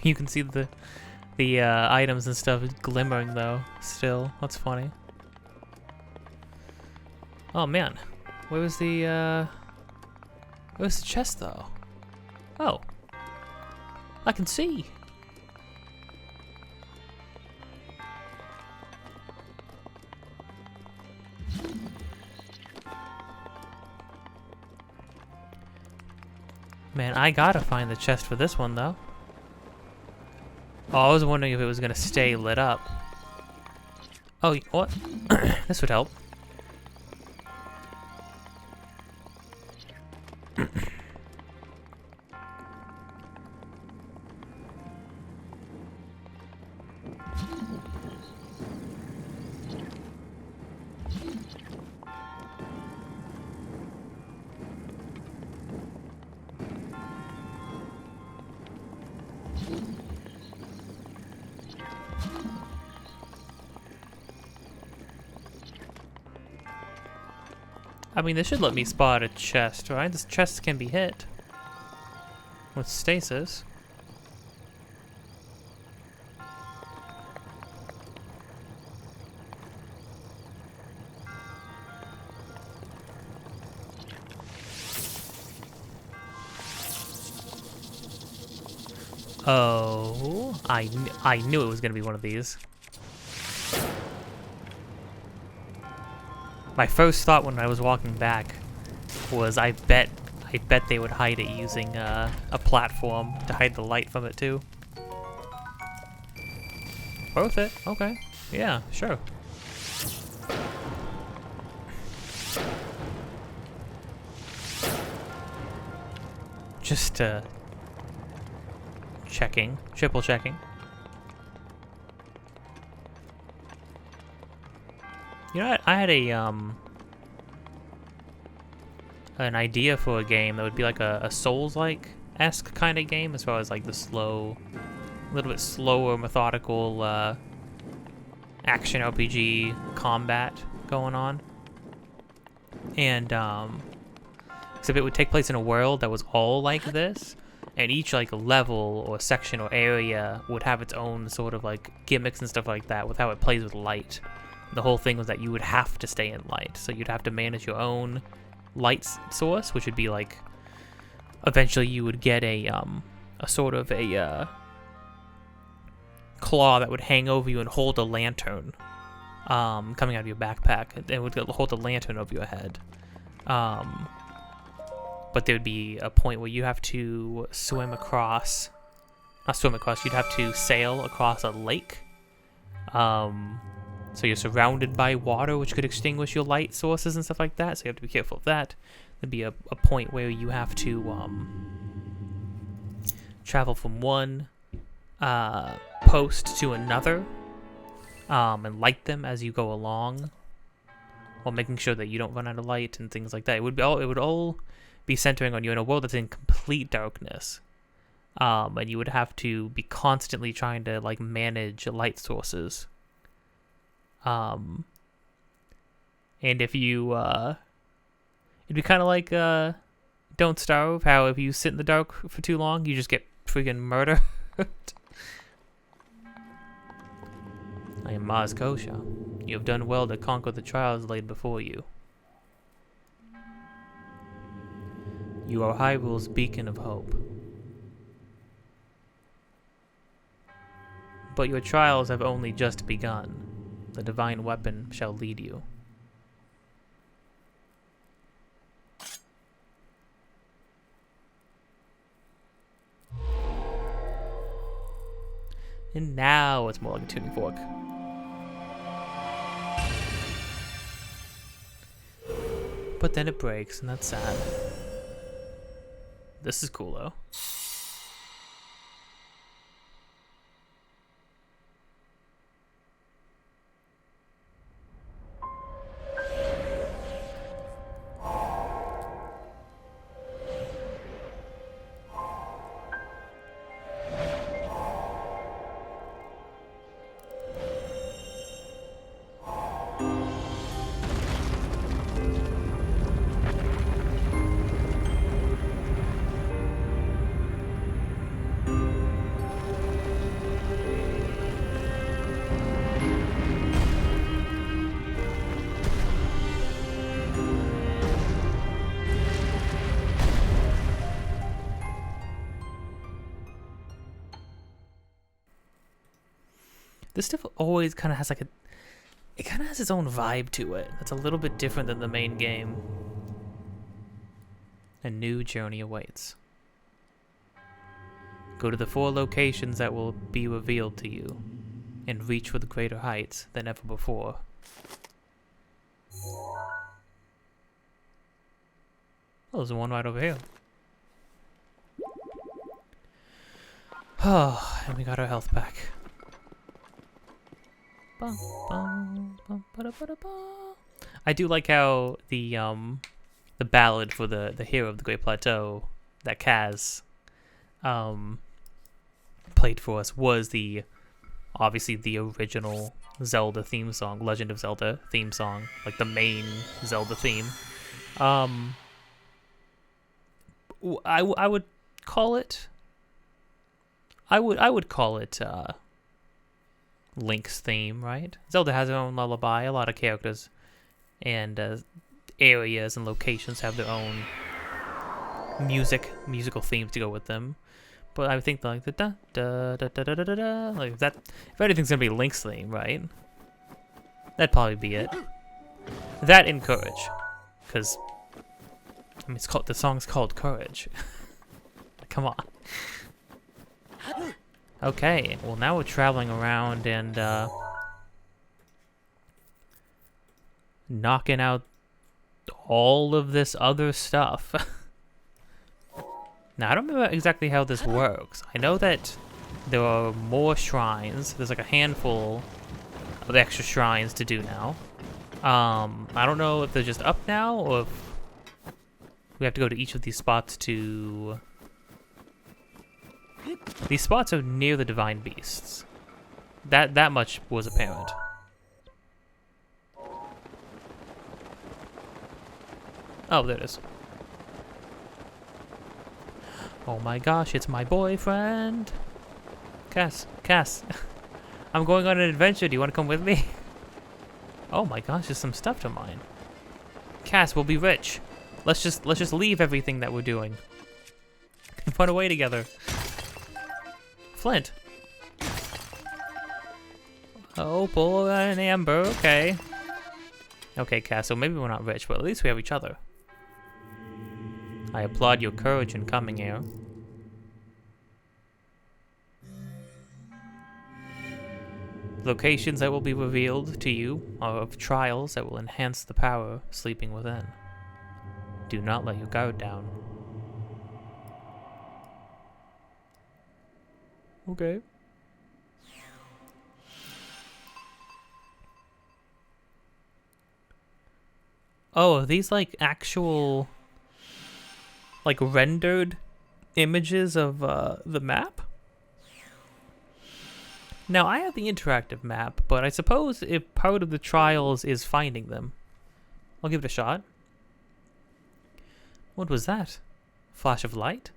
[SPEAKER 1] You can see the items and stuff glimmering though. Still, that's funny. Oh man, where's the chest though? Oh, I can see. Man, I gotta find the chest for this one, though. Oh, I was wondering if it was gonna stay lit up. Oh, what? This would help. I mean, this should let me spot a chest, right? This chest can be hit with stasis. Oh, I knew it was gonna be one of these. My first thought when I was walking back was I bet they would hide it using a platform to hide the light from it too. Worth it, okay. Yeah, sure. Just checking, triple checking. You know what? I had an idea for a game that would be like a Souls-like-esque kind of game, as far as like the slow, a little bit slower, methodical action RPG combat going on. And except it would take place in a world that was all like this, and each like level or section or area would have its own sort of like gimmicks and stuff like that with how it plays with light. The whole thing was that you would have to stay in light, so you'd have to manage your own light source, which would be like, eventually you would get a sort of a claw that would hang over you and hold a lantern coming out of your backpack. It would hold a lantern over your head. But there would be a point where you have to swim across, not swim across, you'd have to sail across a lake. So you're surrounded by water, which could extinguish your light sources and stuff like that, so you have to be careful of that. There'd be a point where you have to travel from one post to another and light them as you go along, while making sure that you don't run out of light and things like that. It would all be centering on you in a world that's in complete darkness, and you would have to be constantly trying to like manage light sources. And if you, it'd be kind of like, Don't Starve, how if you sit in the dark for too long, you just get freaking murdered. I am Maz Kosha. You have done well to conquer the trials laid before you. You are Hyrule's beacon of hope. But your trials have only just begun. The divine weapon shall lead you. And now it's more like a tuning fork. But then it breaks, and that's sad. This is cool, though. This stuff always kind of has like it kind of has its own vibe to it. That's a little bit different than the main game. A new journey awaits. Go to the 4 locations that will be revealed to you, and reach for the greater heights than ever before. Oh, there's one right over here. Oh, and we got our health back. I do like how the ballad for the hero of the Great Plateau that Kaz played for us was obviously the original Zelda theme song, Legend of Zelda theme song, like the main Zelda theme. I would call it. I would call it Link's theme, right? Zelda has her own lullaby. A lot of characters and areas and locations have their own musical themes to go with them. But I would think like the da da da da da da da da, like that. If anything's gonna be Link's theme, right? That'd probably be it. That and Courage, because I mean the song's called Courage. Come on. Okay, well now we're traveling around and knocking out all of this other stuff. Now, I don't remember exactly how this works. I know that there are more shrines. There's like a handful of extra shrines to do now. I don't know if they're just up now or if we have to go to each of these spots to... These spots are near the Divine Beasts. That much was apparent. Oh, there it is. Oh my gosh, it's my boyfriend. Cass. I'm going on an adventure. Do you want to come with me? Oh my gosh, there's some stuff to mine. Cass, we'll be rich. Let's just leave everything that we're doing and run away together. Flint. Opal and amber. Okay. Okay, Cass. So maybe we're not rich, but at least we have each other. I applaud your courage in coming here. Locations that will be revealed to you are of trials that will enhance the power sleeping within. Do not let your guard down. Okay. Oh, are these like actual... like rendered images of the map? Now, I have the interactive map, but I suppose if part of the trials is finding them. I'll give it a shot. What was that? Flash of light?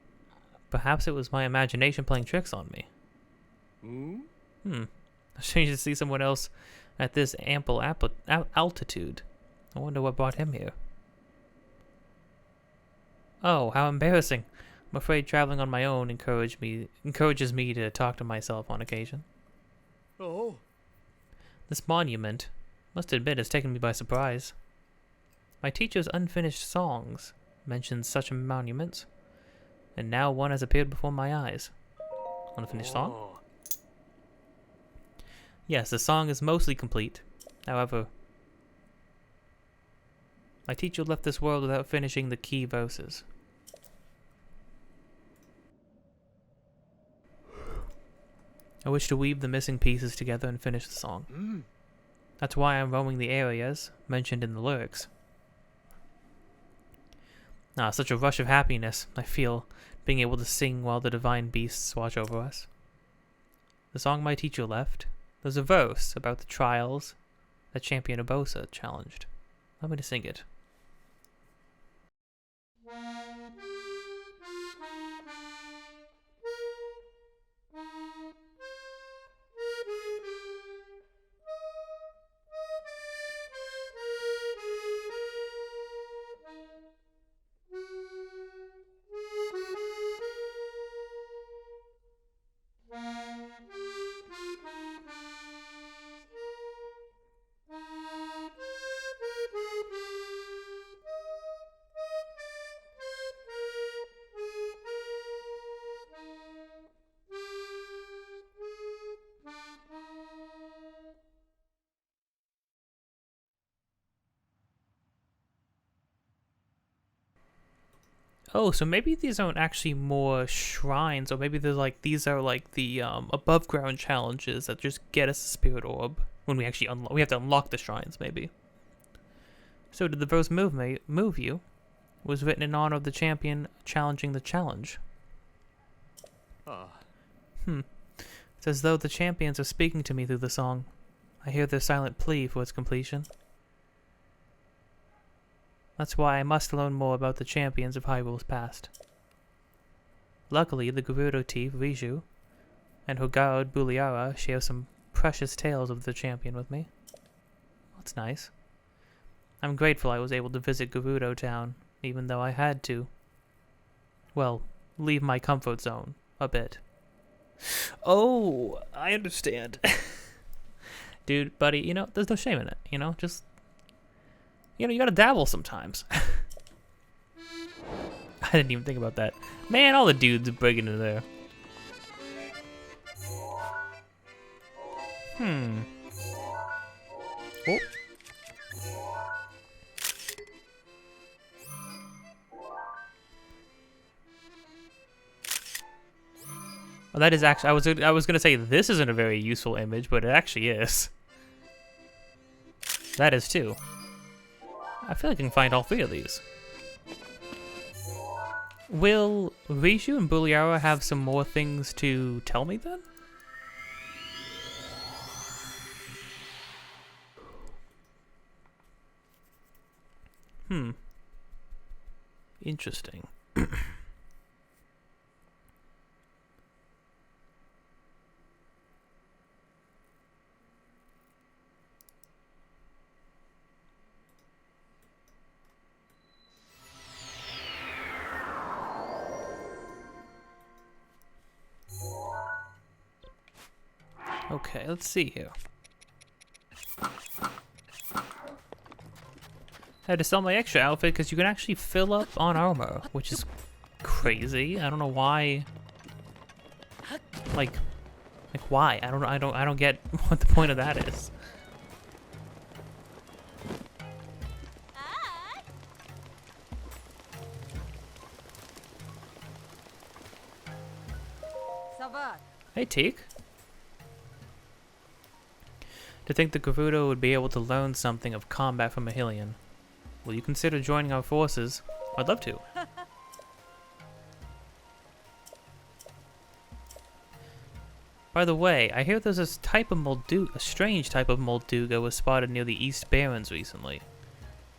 [SPEAKER 1] Perhaps it was my imagination playing tricks on me. Strange to see someone else at this ample altitude. I wonder what brought him here. Oh, how embarrassing. I'm afraid traveling on my own encourages me to talk to myself on occasion.
[SPEAKER 2] Oh.
[SPEAKER 1] This monument, must admit, has taken me by surprise. My teacher's unfinished songs mentioned such a monument, and now one has appeared before my eyes. Unfinished song? Yes, the song is mostly complete. However, my teacher left this world without finishing the key verses. I wish to weave the missing pieces together and finish the song. That's why I'm roaming the areas mentioned in the lyrics. Such a rush of happiness I feel being able to sing while the divine beasts watch over us. The song my teacher left, there's a verse about the trials that Champion Abosa challenged. Let me to sing it. Oh, so maybe these aren't actually more shrines, or maybe they're like these are like the above ground challenges that just get us a spirit orb when we actually we have to unlock the shrines, maybe. So did the verse move you? Was written in honor of the champion challenging the challenge. It's as though the champions are speaking to me through the song. I hear their silent plea for its completion. That's why I must learn more about the champions of Hyrule's past. Luckily, the Gerudo thief, Riju, and her guard, Buliara, share some precious tales of the champion with me. That's nice. I'm grateful I was able to visit Gerudo Town, even though I had to, well, leave my comfort zone a bit. Oh, I understand. Dude, buddy, you know, there's no shame in it, you know? Just, you know, you gotta dabble sometimes. I didn't even think about that. Man, all the dudes are breaking into there. Oh. Well, that is actually, I was gonna say this isn't a very useful image, but it actually is. That is too. I feel like I can find all three of these. Will Riju and Buliara have some more things to tell me then? Interesting. Okay, let's see here. I had to sell my extra outfit because you can actually fill up on armor, which is crazy. I don't know why. Like why? I don't get what the point of that is. Hey, Teak. To think the Gerudo would be able to learn something of combat from a Hylian. Will you consider joining our forces? I'd love to. By the way, I hear there's a strange type of Molduga was spotted near the East Barrens recently.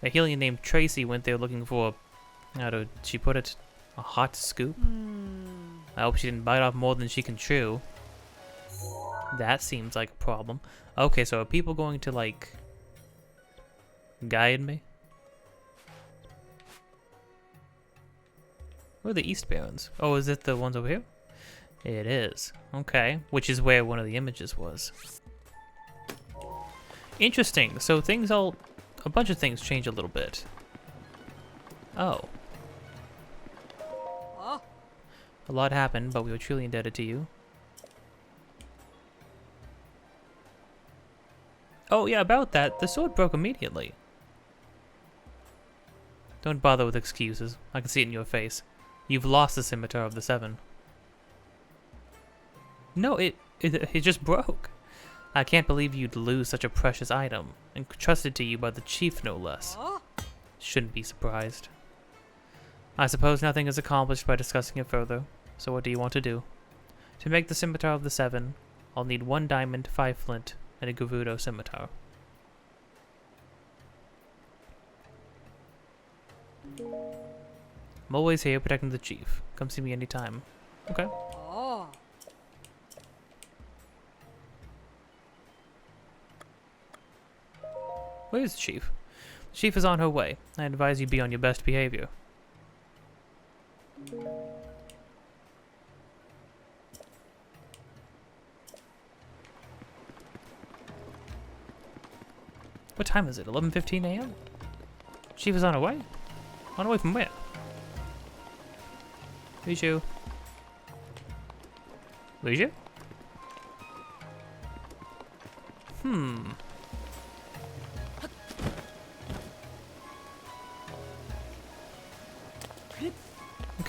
[SPEAKER 1] A Hylian named Tracy went there looking for, how did she put it, a hot scoop? I hope she didn't bite off more than she can chew. That seems like a problem. Okay, so are people going to, like, guide me? Where are the East Barrens? Oh, is it the ones over here? It is. Okay, which is where one of the images was. Interesting. So a bunch of things change a little bit. Oh. A lot happened, but we were truly indebted to you. Oh, yeah, about that, the sword broke immediately. Don't bother with excuses. I can see it in your face. You've lost the Scimitar of the Seven. No, it just broke. I can't believe you'd lose such a precious item, entrusted to you by the chief, no less. Shouldn't be surprised. I suppose nothing is accomplished by discussing it further, so what do you want to do? To make the Scimitar of the Seven, I'll need 1 diamond, 5 flint, and a Gerudo scimitar. I'm always here protecting the chief. Come see me anytime. Okay. Where is the chief? The chief is on her way. I advise you be on your best behavior. What time is it? 11:15 a.m.? Chief is on her way? On her way from where? Riju? Riju?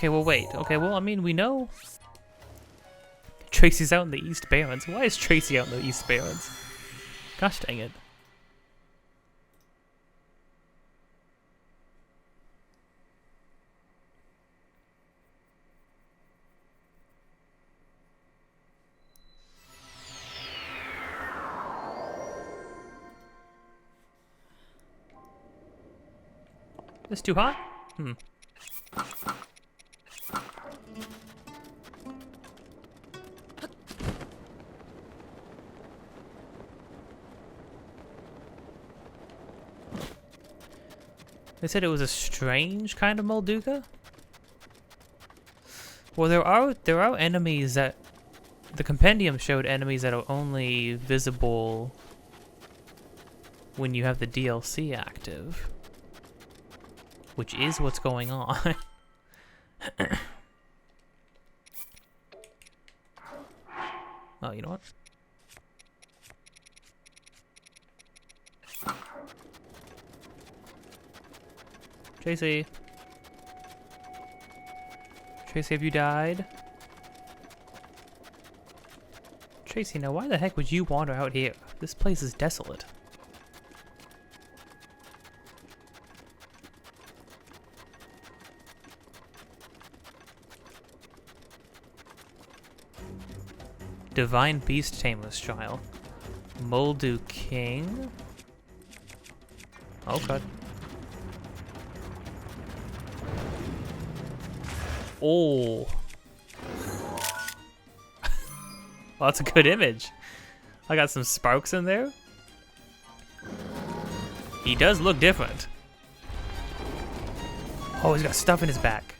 [SPEAKER 1] Okay, well, wait. Okay, well, I mean, we know Tracy's out in the East Barrens. Why is Tracy out in the East Barrens? Gosh dang it. This too hot? Hmm. They said it was a strange kind of Molduga? Well, there are enemies that the compendium showed enemies that are only visible when you have the DLC active, which is what's going on. Oh, you know what? Tracy. Tracy, have you died? Tracy, now why the heck would you wander out here? This place is desolate. Divine Beast Tamer's Trial. Moldu King? Oh god. Oh. Well, that's a good image. I got some sparks in there. He does look different. Oh, he's got stuff in his back.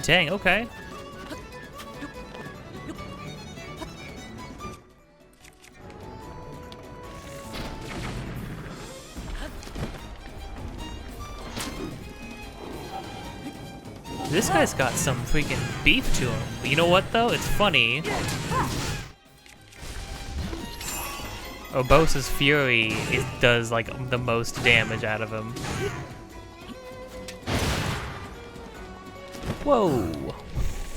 [SPEAKER 1] Dang, okay. This guy's got some freaking beef to him. But you know what, though? It's funny. Obose's Fury, it does, like, the most damage out of him. Whoa!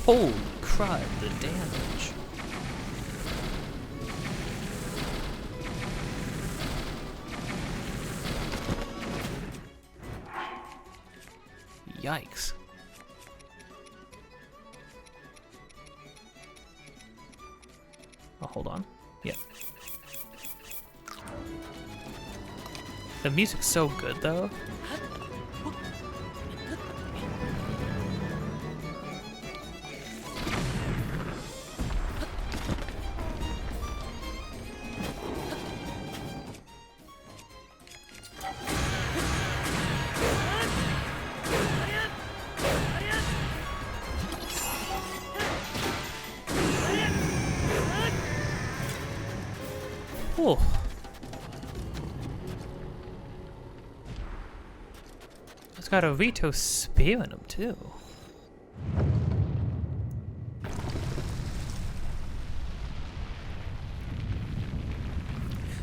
[SPEAKER 1] Holy crud, the damage. Yikes. Oh, hold on. Yeah. The music's so good, though. Oh. It's got a Rito spear in him, too.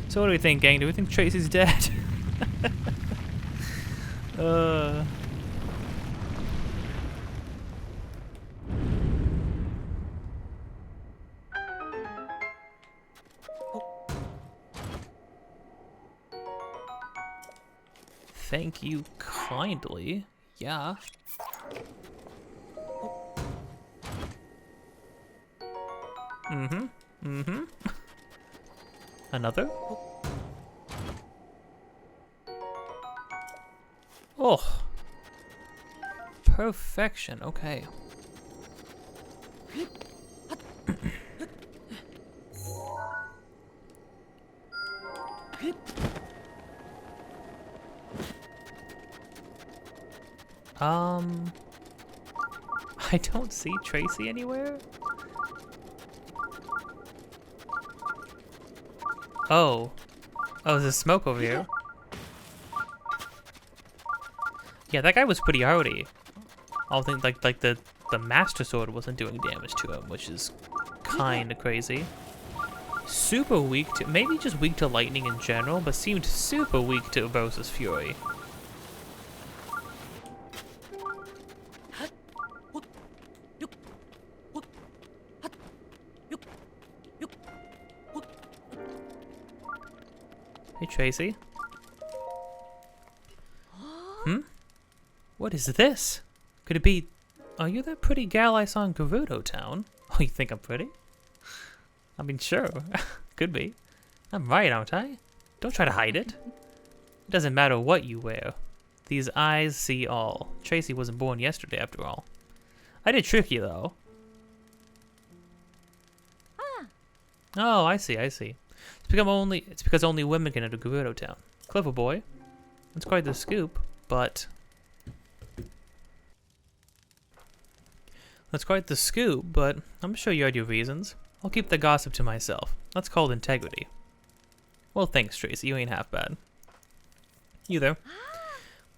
[SPEAKER 1] So what do we think, gang? Do we think Tracy's dead? Thank you kindly. Yeah. Mm-hmm. Mm-hmm. Another? Oh. Perfection. Okay. I don't see Tracy anywhere. Oh. Oh, there's smoke over here. Yeah, that guy was pretty hardy. I think like the Master Sword wasn't doing damage to him, which is kind of crazy. Super weak to, maybe just weak to lightning in general, but seemed super weak to Urbosa's Fury. Hey, Tracy. Hmm? What is this? Could it be... Are you that pretty gal I saw in Gerudo Town? Oh, you think I'm pretty? I mean, sure. Could be. I'm right, aren't I? Don't try to hide it. It doesn't matter what you wear. These eyes see all. Tracy wasn't born yesterday, after all. I did trick you, though. Oh, I see, I see. It's because only women can enter Gerudo Town. Clever boy. It's quite the scoop, but... That's quite the scoop, but I'm sure you had your reasons. I'll keep the gossip to myself. That's called integrity. Well, thanks, Tracy. You ain't half bad. You there?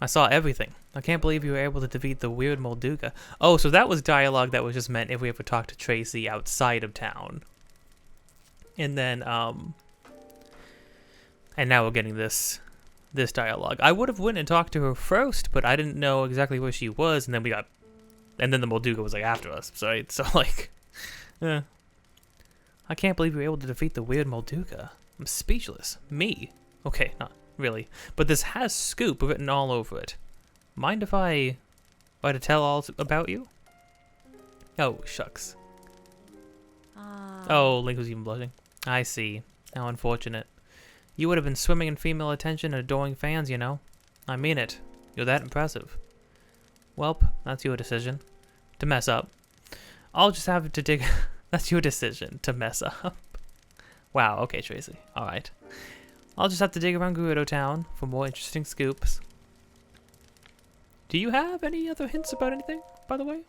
[SPEAKER 1] I saw everything. I can't believe you were able to defeat the weird Molduga. Oh, so that was dialogue that was just meant if we ever talked to Tracy outside of town. And then, and now we're getting this dialogue. I would have went and talked to her first, but I didn't know exactly where she was, and then then the Molduga was like after us, right? So like, I can't believe you were able to defeat the weird Molduga. I'm speechless. Me? Okay, not really. But this has scoop written all over it. Mind if I try to tell all about you? Oh, shucks. Oh, Link was even blushing. I see. How unfortunate. You would have been swimming in female attention and adoring fans, you know. I mean it. You're that impressive. Welp, that's your decision. To mess up. I'll just have to dig... That's your decision, to mess up. Wow, okay, Tracy. Alright. I'll just have to dig around Gerudo Town for more interesting scoops. Do you have any other hints about anything, by the way?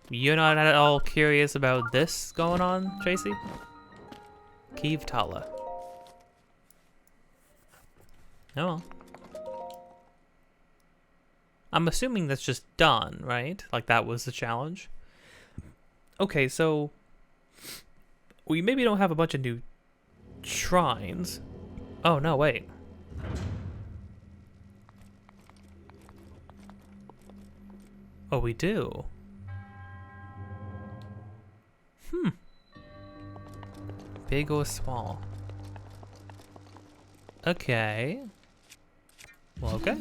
[SPEAKER 1] You're not at all curious about this going on, Tracy? Kiev Tala. No. I'm assuming that's just done, right? Like that was the challenge. Okay, so we maybe don't have a bunch of new shrines. Oh, no, wait. Oh, we do. Big or small? Okay. Well, okay.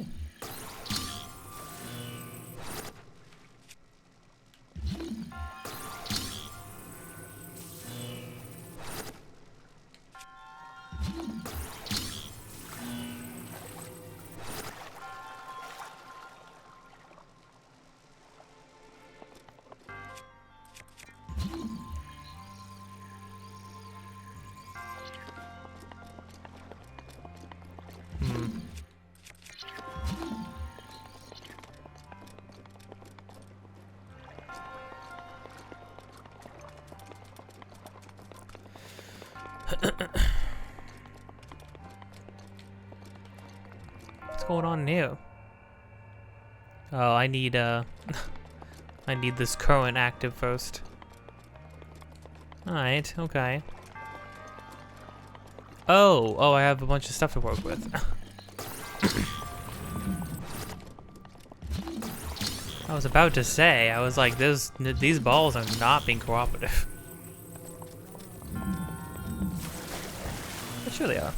[SPEAKER 1] What's going on here? Oh, I need I need this current active first. Alright, okay. Oh, I have a bunch of stuff to work with. I was about to say, I was like, these balls are not being cooperative. But sure they are.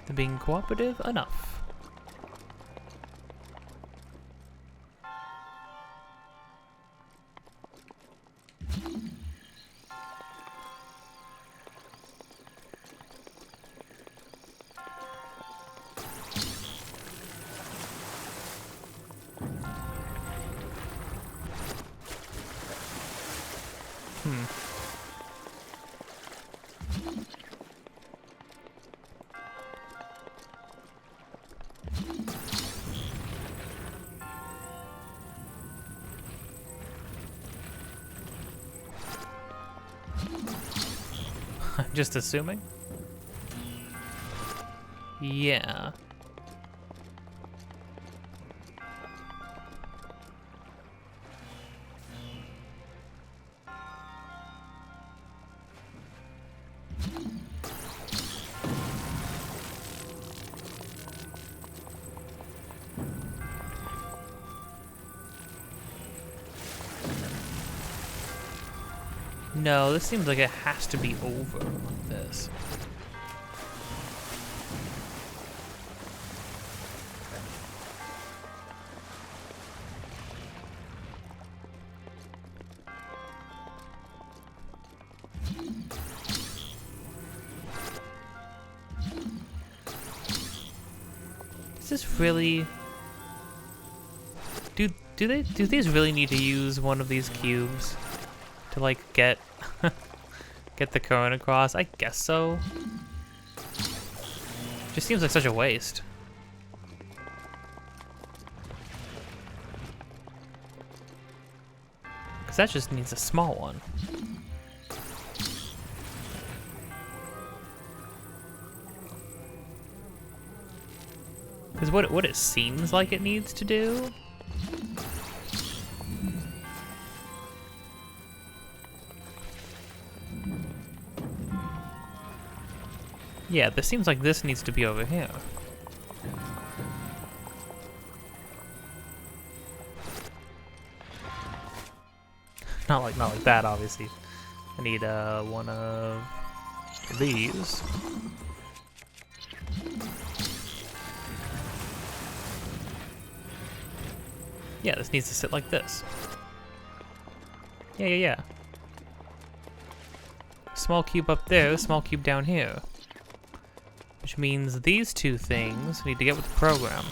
[SPEAKER 1] They're being cooperative enough. I'm just assuming. Yeah. No, this seems like it has to be over like this. Is this really... Do these really need to use one of these cubes to like get get the current across? I guess so. Just seems like such a waste. Cause that just needs a small one. Cause what it seems like it needs to do. Yeah, this seems like this needs to be over here. Not like that, obviously. I need one of these. Yeah, this needs to sit like this. Yeah. Small cube up there, small cube down here. Which means these two things need to get with the program.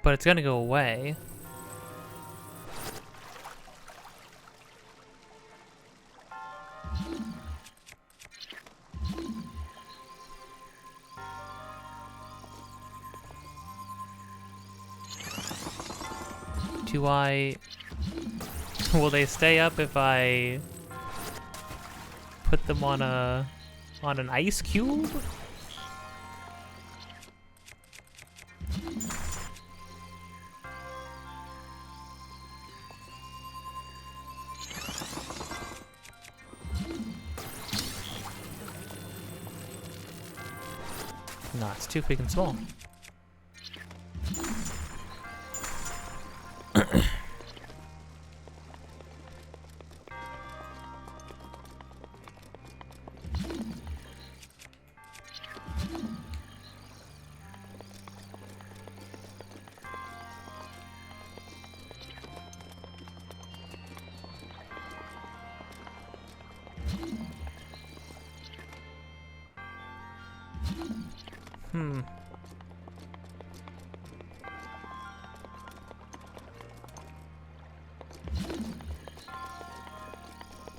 [SPEAKER 1] But it's gonna go away. Do I... Will they stay up if I put them on an ice cube? No, it's too freaking small.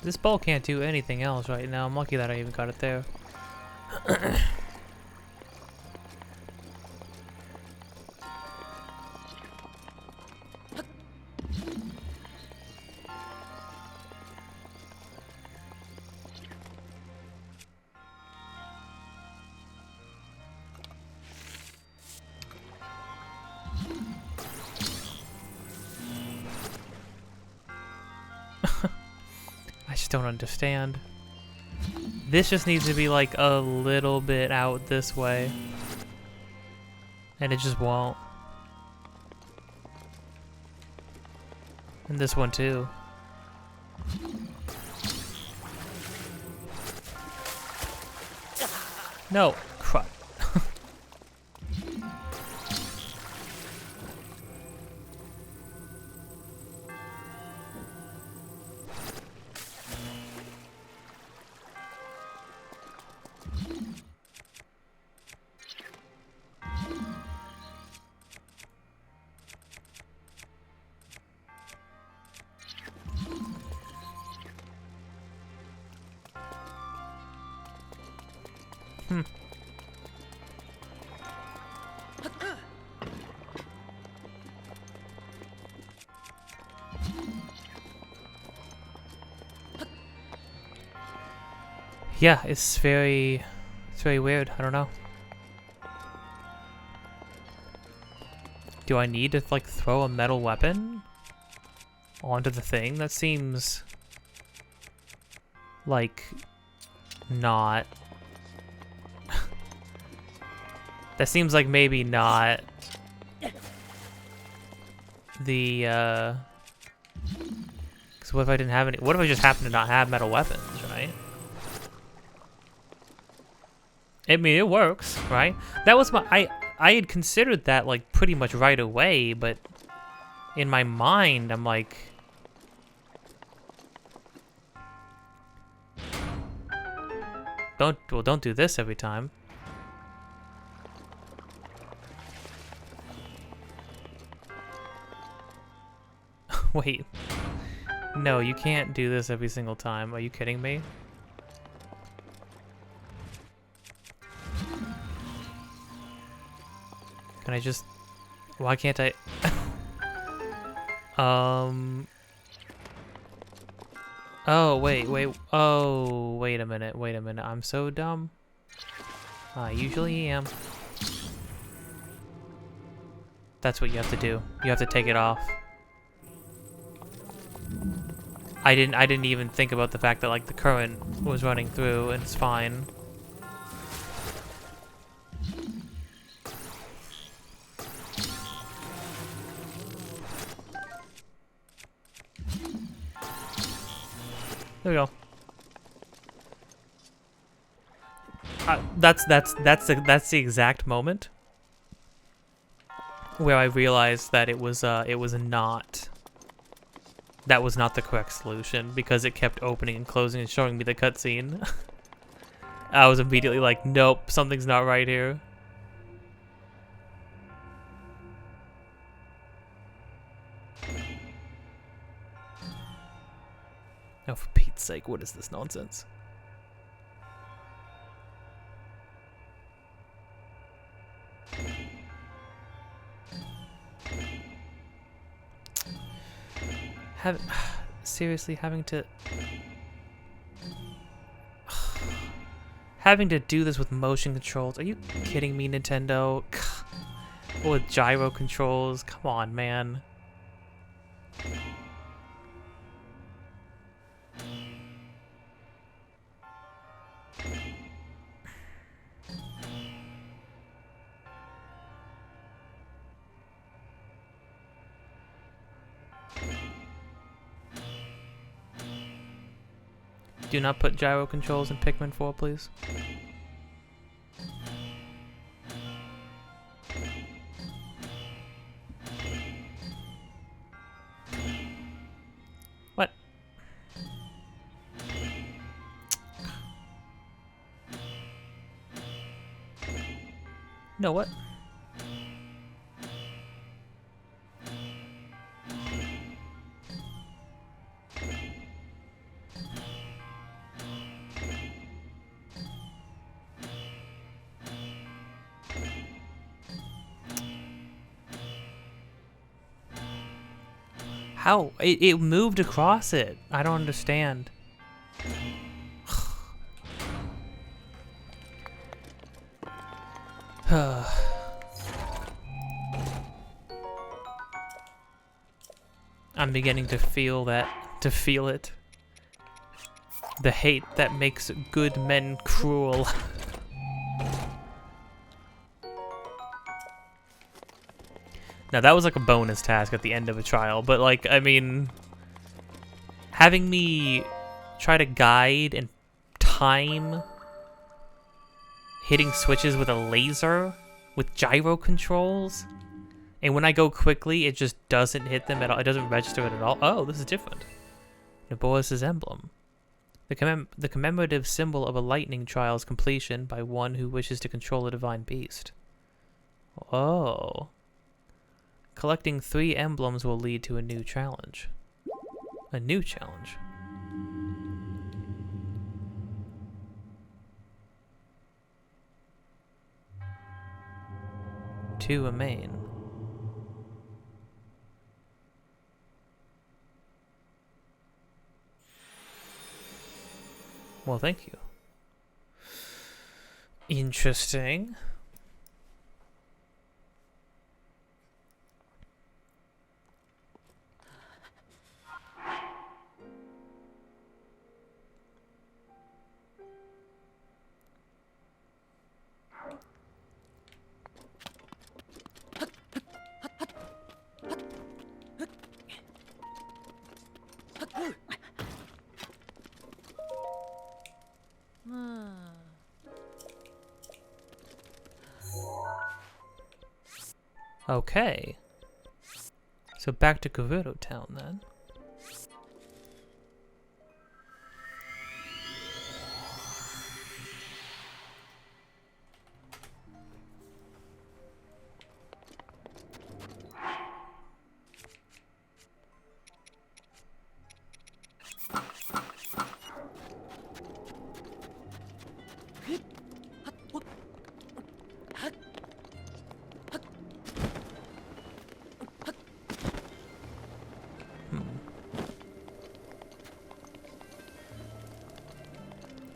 [SPEAKER 1] This ball can't do anything else right now. I'm lucky that I even got it there. I just don't understand. This just needs to be like a little bit out this way. And it just won't. And this one too. No, crap. Yeah, it's very weird. I don't know. Do I need to, like, throw a metal weapon onto the thing? That seems like not... that seems like maybe not the, because what if I didn't have any... what if I just happened to not have metal weapons, right? I mean, it works, right? That was my... I had considered that, like, pretty much right away, but in my mind, I'm like... don't do this every time. Wait. No, you can't do this every single time. Are you kidding me? Can I just... why can't I... Oh, wait. Oh, wait a minute. I'm so dumb. I usually am. That's what you have to do. You have to take it off. I didn't even think about the fact that, like, the current was running through and it's fine. There we go. That's the exact moment where I realized that it was not... that was not the correct solution, because it kept opening and closing and showing me the cutscene. I was immediately like, nope, something's not right here. Oh, for Pete's sake, what is this nonsense? Seriously, having to do this with motion controls. Are you kidding me, Nintendo? Or with gyro controls? Come on, man. Do not put gyro controls in Pikmin 4, please. What? No, what? How? It moved across it. I don't understand. I'm beginning to feel it. The hate that makes good men cruel. Now that was like a bonus task at the end of a trial, but like, I mean, having me try to guide and time hitting switches with a laser with gyro controls, and when I go quickly, it just doesn't hit them at all. It doesn't register it at all. Oh, this is different. Naboris' emblem. The commemorative symbol of a lightning trial's completion by one who wishes to control a divine beast. Oh. Collecting 3 emblems will lead to a new challenge. A new challenge. 2 remain. Well, thank you. Interesting. Okay. So back to Gerudo Town then.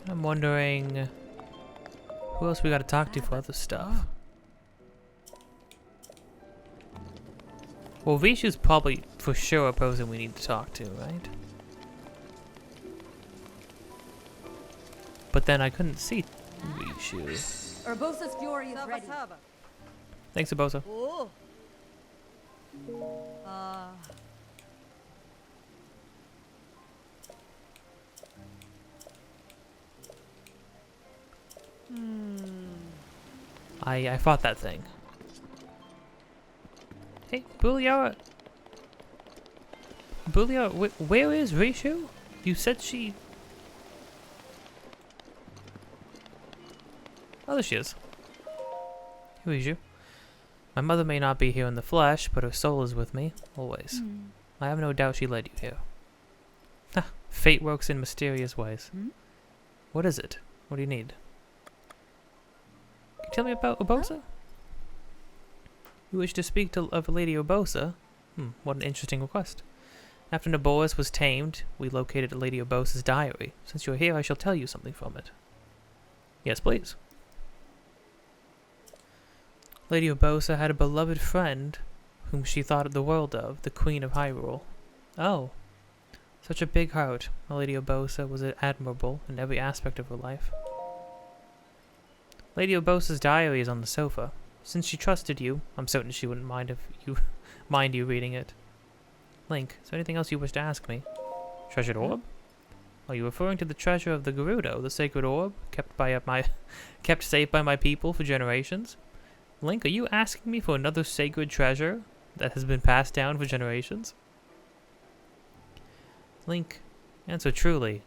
[SPEAKER 1] I'm wondering who else we gotta talk to for other stuff. Well, Rishu's probably for sure a person we need to talk to, right? But then I couldn't see Rishu.
[SPEAKER 2] Urbosa's fury is ready.
[SPEAKER 1] Thanks, Urbosa. I fought that thing. Hey, Buliara. Buliara, where is Rishu? You said she... Oh, there she is. Who is you? My mother may not be here in the flesh, but her soul is with me, always. I have no doubt she led you here. Ha! Fate works in mysterious ways. What is it? What do you need? Can you tell me about Urbosa? You wish to speak of Lady Urbosa? What an interesting request. After Naboris was tamed, we located Lady Urbosa's diary. Since you're here, I shall tell you something from it. Yes, please. Lady Urbosa had a beloved friend whom she thought the world of, the Queen of Hyrule. Oh, such a big heart. Lady Urbosa was admirable in every aspect of her life. Lady Urbosa's diary is on the sofa. Since she trusted you, I'm certain she wouldn't mind you reading it. Link, is there anything else you wish to ask me? Treasured orb? Are you referring to the treasure of the Gerudo, the sacred orb, kept safe by my people for generations? Link, are you asking me for another sacred treasure that has been passed down for generations? Link, answer truly.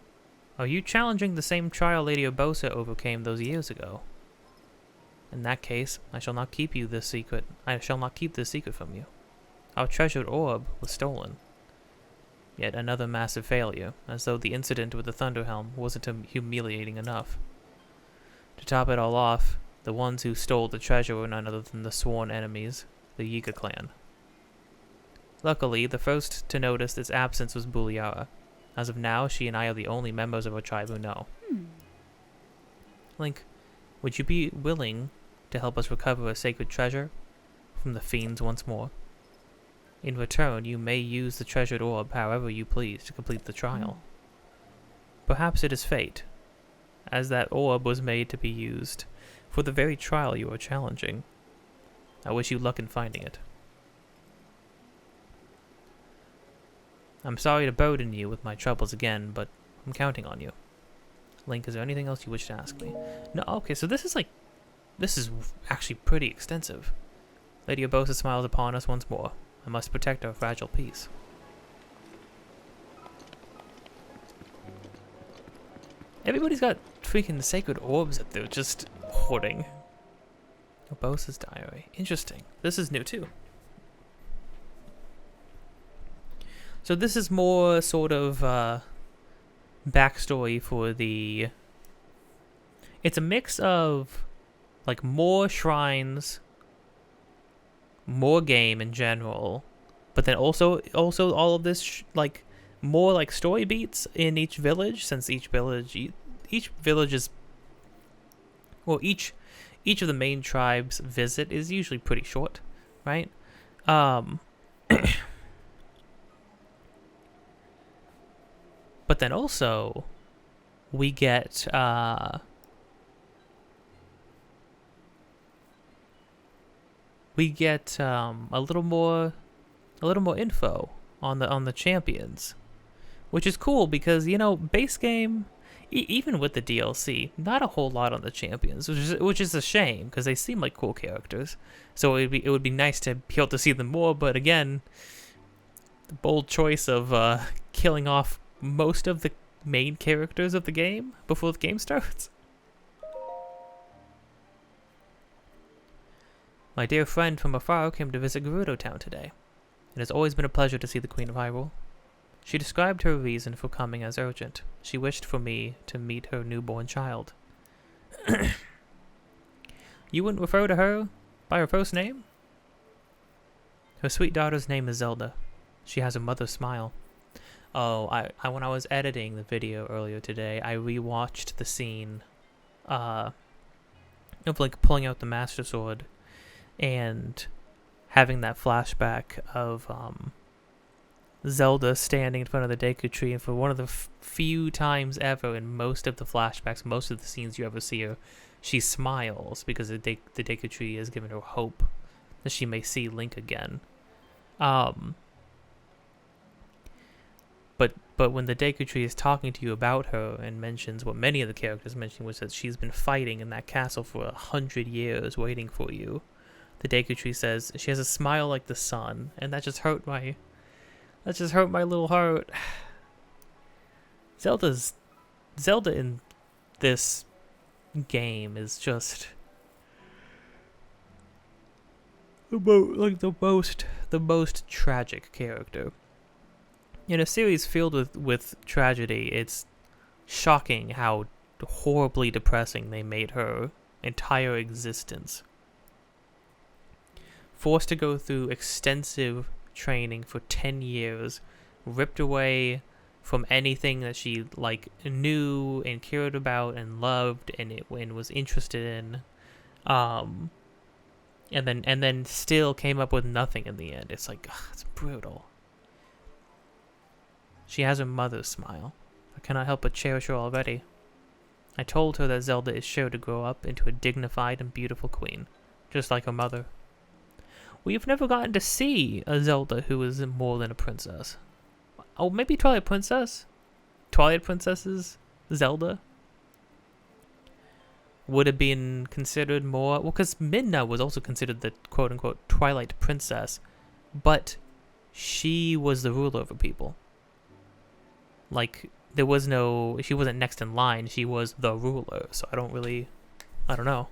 [SPEAKER 1] Are you challenging the same trial Lady Urbosa overcame those years ago? In that case, I shall not keep this secret from you. Our treasured orb was stolen. Yet another massive failure, as though the incident with the Thunderhelm wasn't humiliating enough. To top it all off, the ones who stole the treasure were none other than the sworn enemies, the Yiga clan. Luckily, the first to notice its absence was Buliara. As of now, she and I are the only members of our tribe who know. Link, would you be willing to help us recover a sacred treasure from the fiends once more? In return, you may use the treasured orb however you please to complete the trial. Perhaps it is fate, as that orb was made to be used for the very trial you are challenging. I wish you luck in finding it. I'm sorry to burden you with my troubles again, but I'm counting on you. Link, is there anything else you wish to ask me? No, okay, so this is actually pretty extensive. Lady Urbosa smiles upon us once more. I must protect our fragile peace. Everybody's got freaking sacred orbs that they're just hoarding. Urbosa's diary. Interesting. This is new too. So this is more sort of backstory for the... It's a mix of like more shrines more game in general, but then also all of this like more like story beats in each village, since each village is, well, each of the main tribes visit is usually pretty short, right? Um but then also we get a little more info on the champions, which is cool because, you know, base game, even with the DLC, not a whole lot on the champions, which is a shame because they seem like cool characters. So it would be nice to be able to see them more. But again, the bold choice of killing off most of the main characters of the game before the game starts. My dear friend from afar came to visit Gerudo Town today. It has always been a pleasure to see the Queen of Hyrule. She described her reason for coming as urgent. She wished for me to meet her newborn child. You wouldn't refer to her by her first name? Her sweet daughter's name is Zelda. She has a mother's smile. Oh, I when I was editing the video earlier today, I rewatched the scene of like pulling out the Master Sword and having that flashback of Zelda standing in front of the Deku Tree, and for one of the few times ever in most of the flashbacks, most of the scenes you ever see her, she smiles because the Deku Tree has given her hope that she may see Link again. But when the Deku Tree is talking to you about her and mentions what many of the characters mentioned, was that she's been fighting in that castle for 100 years waiting for you. The Deku Tree says she has a smile like the sun, and that just hurt my little heart. Zelda in this game is just the most tragic character. In a series filled with tragedy, it's shocking how horribly depressing they made her entire existence. Forced to go through extensive training for 10 years, ripped away from anything that she like knew and cared about and loved and was interested in, and then still came up with nothing in the end. It's like, ugh, it's brutal. She has her mother's smile. I cannot help but cherish her already. I told her that Zelda is sure to grow up into a dignified and beautiful queen, just like her mother. We've never gotten to see a Zelda who is more than a princess. Oh, maybe Twilight Princess? Twilight Princess's Zelda? Would have been considered more... Well, because Midna was also considered the quote-unquote Twilight Princess, but she was the ruler over people. Like, there was no... She wasn't next in line, she was the ruler, so I don't know.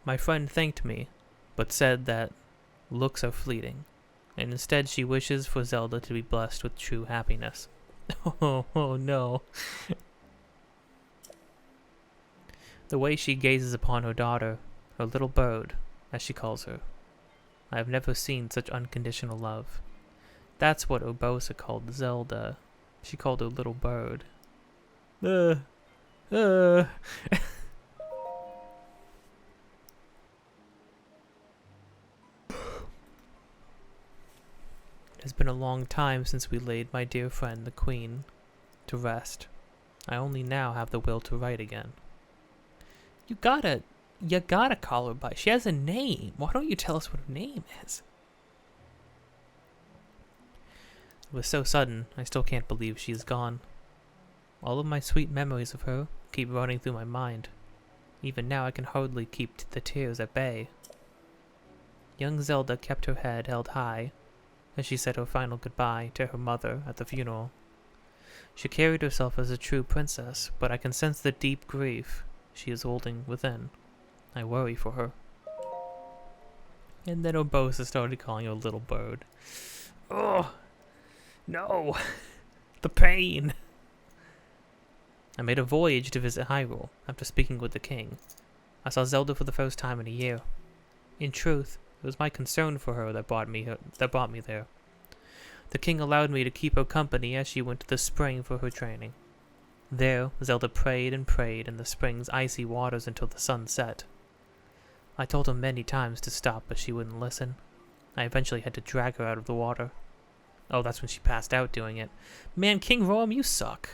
[SPEAKER 1] My friend thanked me, but said that looks are fleeting, and instead she wishes for Zelda to be blessed with true happiness. Oh no. The way she gazes upon her daughter, her little bird, as she calls her. I have never seen such unconditional love. That's what Urbosa called Zelda. She called her little bird. It has been a long time since we laid my dear friend, the Queen, to rest. I only now have the will to write again. You gotta call her by... She has a name. Why don't you tell us what her name is? It was so sudden, I still can't believe she is gone. All of my sweet memories of her keep running through my mind. Even now I can hardly keep the tears at bay. Young Zelda kept her head held high as she said her final goodbye to her mother at the funeral. She carried herself as a true princess, but I can sense the deep grief she is holding within. I worry for her. And then Urbosa started calling her little bird. Oh, no, the pain. I made a voyage to visit Hyrule after speaking with the king. I saw Zelda for the first time in a year. In truth, it was my concern for her that brought me there. The king allowed me to keep her company as she went to the spring for her training. There, Zelda prayed and prayed in the spring's icy waters until the sun set. I told her many times to stop, but she wouldn't listen. I eventually had to drag her out of the water. Oh, that's when she passed out doing it. Man, King Rome, you suck.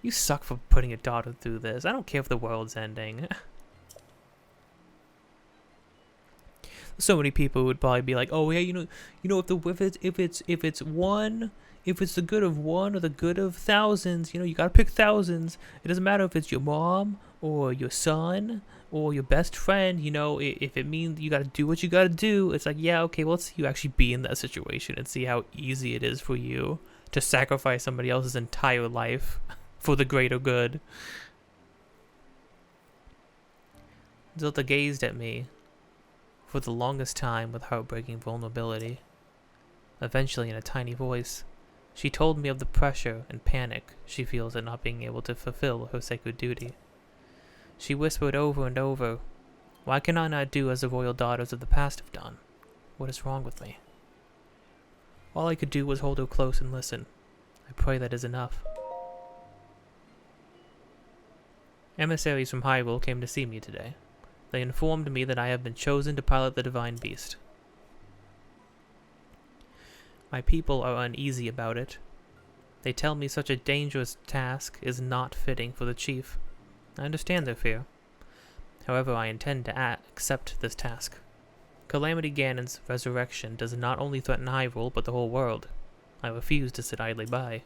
[SPEAKER 1] You suck for putting your daughter through this. I don't care if the world's ending. So many people would probably be like, "Oh yeah, if it's the good of one or the good of thousands, you gotta pick thousands. It doesn't matter if it's your mom or your son or your best friend. If it means you gotta do what you gotta do, it's like, yeah, okay, well, let's see you actually be in that situation and see how easy it is for you to sacrifice somebody else's entire life for the greater good." Zelda gazed at me for the longest time with heartbreaking vulnerability. Eventually, in a tiny voice, she told me of the pressure and panic she feels at not being able to fulfill her sacred duty. She whispered over and over, "Why can I not do as the royal daughters of the past have done? What is wrong with me?" All I could do was hold her close and listen. I pray that is enough. Emissaries from Hyrule came to see me today. They informed me that I have been chosen to pilot the divine beast. My people are uneasy about it. They tell me such a dangerous task is not fitting for the chief. I understand their fear. However, I intend to accept this task. Calamity Ganon's resurrection does not only threaten Hyrule, but the whole world. I refuse to sit idly by.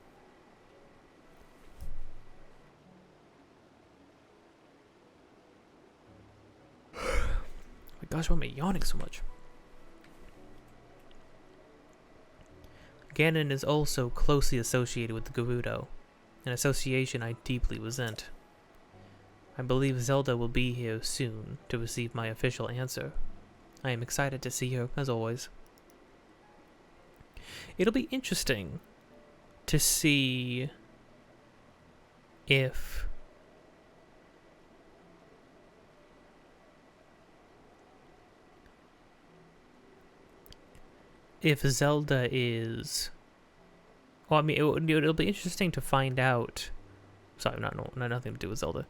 [SPEAKER 1] My gosh, why am I yawning so much? Ganon is also closely associated with the Gerudo, an association I deeply resent. I believe Zelda will be here soon to receive my official answer. I am excited to see her, as always. It'll be interesting to see if Zelda is... Well, I mean, it'll be interesting to find out... Sorry, nothing to do with Zelda.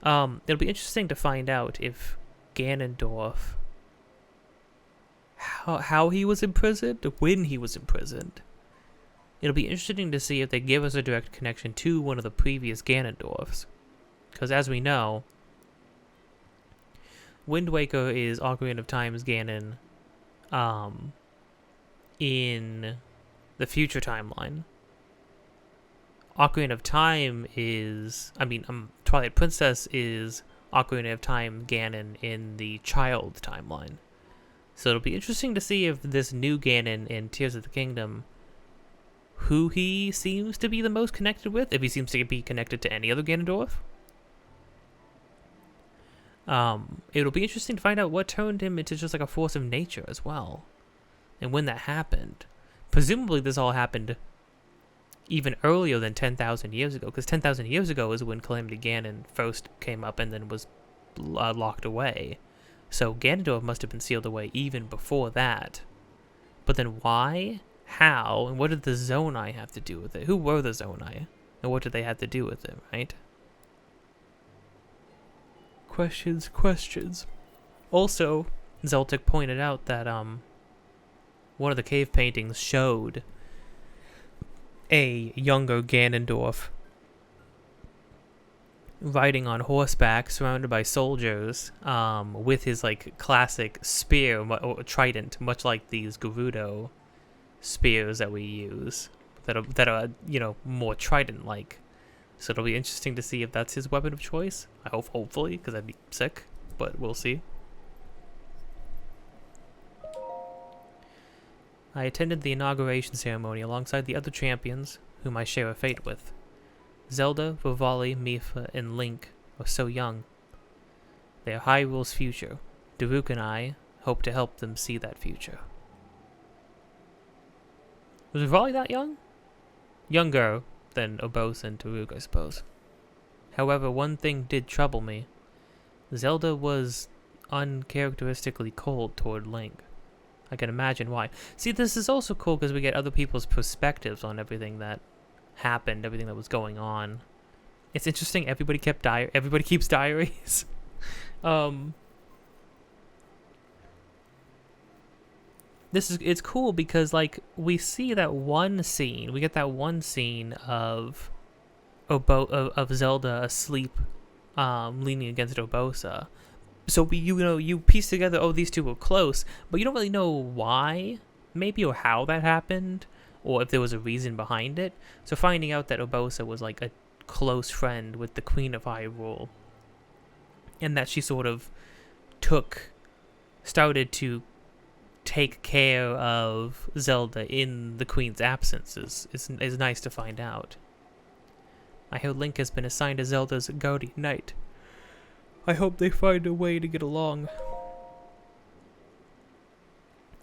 [SPEAKER 1] It'll be interesting to find out if Ganondorf... How he was imprisoned, when he was imprisoned. It'll be interesting to see if they give us a direct connection to one of the previous Ganondorfs. Because as we know, Wind Waker is Ocarina of Time's Ganon, in the future timeline. Ocarina of Time is... Twilight Princess is Ocarina of Time Ganon in the child timeline. So it'll be interesting to see if this new Ganon in Tears of the Kingdom, who he seems to be the most connected with, if he seems to be connected to any other Ganondorf. It'll be interesting to find out what turned him into just like a force of nature as well. And when that happened. Presumably this all happened even earlier than 10,000 years ago, because 10,000 years ago is when Calamity Ganon first came up and then was locked away. So Ganondorf must have been sealed away even before that. But then why? How? And what did the Zonai have to do with it? Who were the Zonai? And what did they have to do with it, right? Questions. Also, Zeltic pointed out that one of the cave paintings showed a younger Ganondorf riding on horseback, surrounded by soldiers, with his like classic spear or trident, much like these Gerudo spears that we use, that are more trident-like. So it'll be interesting to see if that's his weapon of choice. I hope, hopefully, because that'd be sick. But we'll see. I attended the inauguration ceremony alongside the other champions whom I share a fate with. Zelda, Vivali, Mipha, and Link are so young. They are Hyrule's future. Daruk and I hope to help them see that future. Was Vivali that young? Younger than Obos and Daruk, I suppose. However, one thing did trouble me. Zelda was uncharacteristically cold toward Link. I can imagine why. See, this is also cool because we get other people's perspectives on everything that happened, everything that was going on. It's interesting. Everybody keeps diaries. It's cool because like we see that one scene. We get that one scene of Zelda asleep, leaning against Urbosa. So you piece together, oh, these two were close, but you don't really know why, maybe, or how that happened, or if there was a reason behind it. So finding out that Urbosa was like a close friend with the Queen of Hyrule, and that she sort of started to take care of Zelda in the Queen's absence is nice to find out. I heard Link has been assigned as Zelda's guardian knight. I hope they find a way to get along.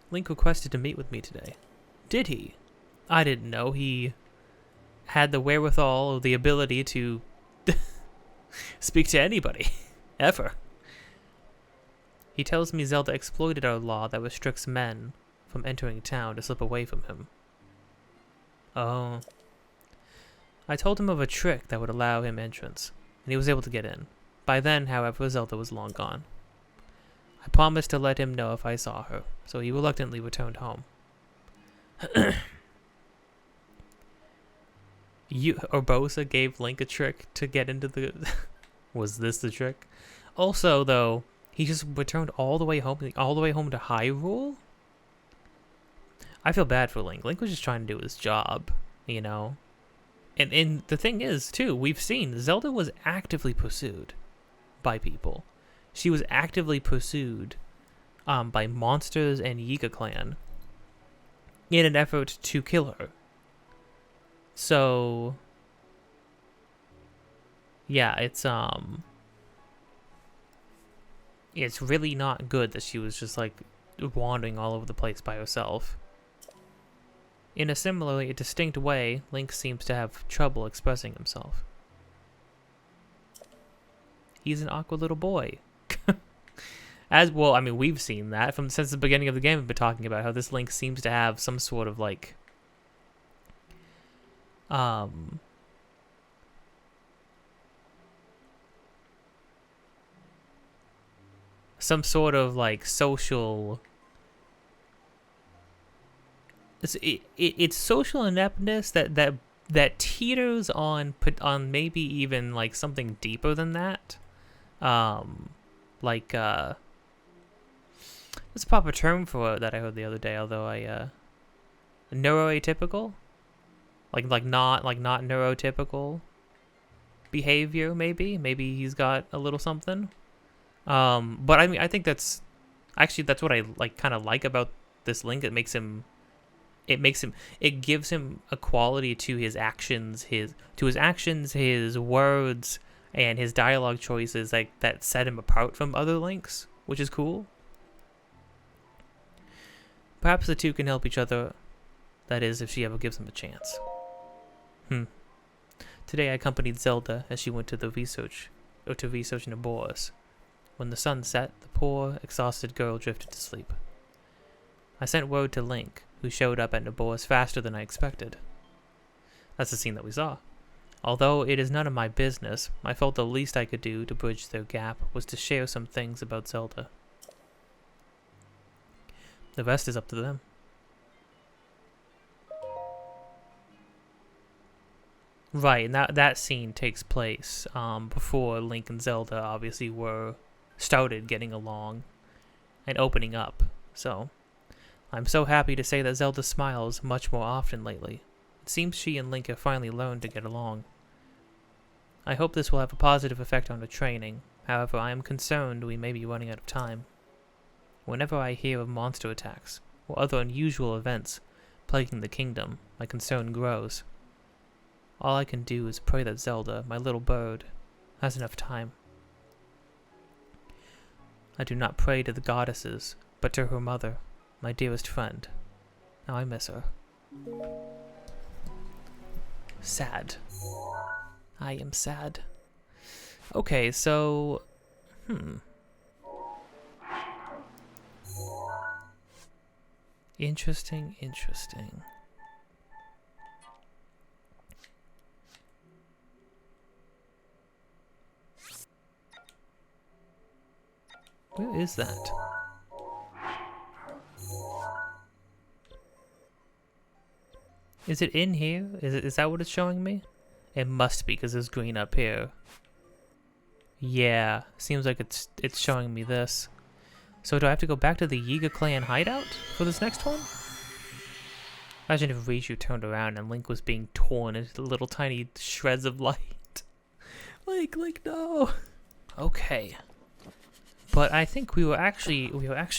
[SPEAKER 1] Link requested to meet with me today. Did he? I didn't know he had the wherewithal or the ability to speak to anybody, ever. He tells me Zelda exploited our law that restricts men from entering town to slip away from him. Oh. I told him of a trick that would allow him entrance, and he was able to get in. By then, however, Zelda was long gone. I promised to let him know if I saw her, so he reluctantly returned home. Urbosa gave Link a trick to get into the... Was this the trick? Also, though, he just returned all the way home to Hyrule? I feel bad for Link. Link was just trying to do his job, you know? And the thing is, too, we've seen Zelda was actively pursued by people. She was actively pursued by monsters and Yiga clan in an effort to kill her. So, yeah, it's really not good that she was just like wandering all over the place by herself. In a similarly distinct way, Link seems to have trouble expressing himself. He's an awkward little boy. As well, I mean, we've seen that since the beginning of the game. We've been talking about how this Link seems to have some sort of like some sort of like social... It's social ineptness that teeters on maybe even like something deeper than that. Like what's a proper term for it that I heard the other day? Although neuroatypical, like not neurotypical behavior. Maybe he's got a little something. But I mean, I think that's what I like kind of like about this Link. It gives him a quality to his actions, his words, and his dialogue choices that set him apart from other Links, which is cool. Perhaps the two can help each other, that is, if she ever gives him a chance. Today I accompanied Zelda as she went to research in Boris. When the sun set, the poor, exhausted girl drifted to sleep. I sent word to Link, who showed up at Naboris faster than I expected. That's the scene that we saw. Although it is none of my business, I felt the least I could do to bridge their gap was to share some things about Zelda. The rest is up to them. Right, and that scene takes place before Link and Zelda obviously started getting along and opening up. So, I'm so happy to say that Zelda smiles much more often lately. It seems she and Link have finally learned to get along. I hope this will have a positive effect on her training. However, I am concerned we may be running out of time. Whenever I hear of monster attacks or other unusual events plaguing the kingdom, my concern grows. All I can do is pray that Zelda, my little bird, has enough time. I do not pray to the goddesses, but to her mother, my dearest friend. Now I miss her. Sad. I am sad. Okay, so... Interesting, interesting. Where is that? Is it in here? Is that what it's showing me? It must be, because there's green up here. Yeah, seems like it's showing me this. So do I have to go back to the Yiga clan hideout for this next one? Imagine if Riju turned around and Link was being torn into little tiny shreds of light. Like no. Okay. But I think we were actually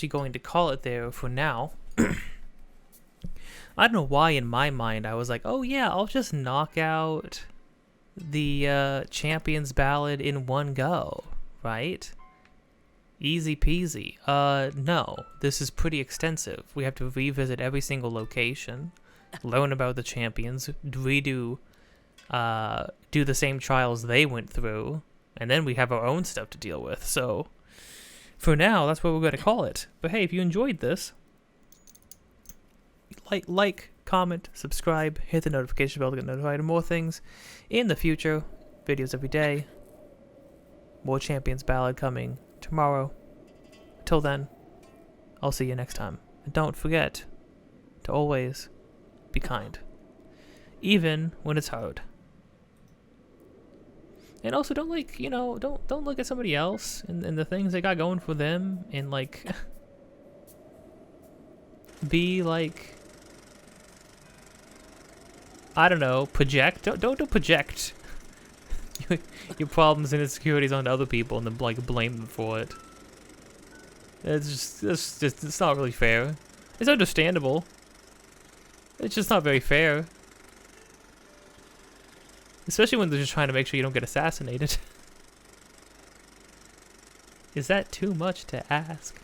[SPEAKER 1] going to call it there for now. I don't know why in my mind I was like, oh yeah, I'll just knock out the Champions Ballad in one go, right? Easy peasy. No, this is pretty extensive. We have to revisit every single location, learn about the champions, redo, do the same trials they went through, and then we have our own stuff to deal with. So, for now, that's what we're going to call it. But hey, if you enjoyed this, like, comment, subscribe, hit the notification bell to get notified of more things in the future. Videos every day. More Champions Ballad coming tomorrow. Till then, I'll see you next time. And don't forget to always be kind, even when it's hard. And also, don't don't look at somebody else and the things they got going for them, and like be like, I don't know, project. Don't project your problems and insecurities onto other people and then like blame them for it. It's just it's not really fair. It's understandable. It's just not very fair. Especially when they're just trying to make sure you don't get assassinated. Is that too much to ask?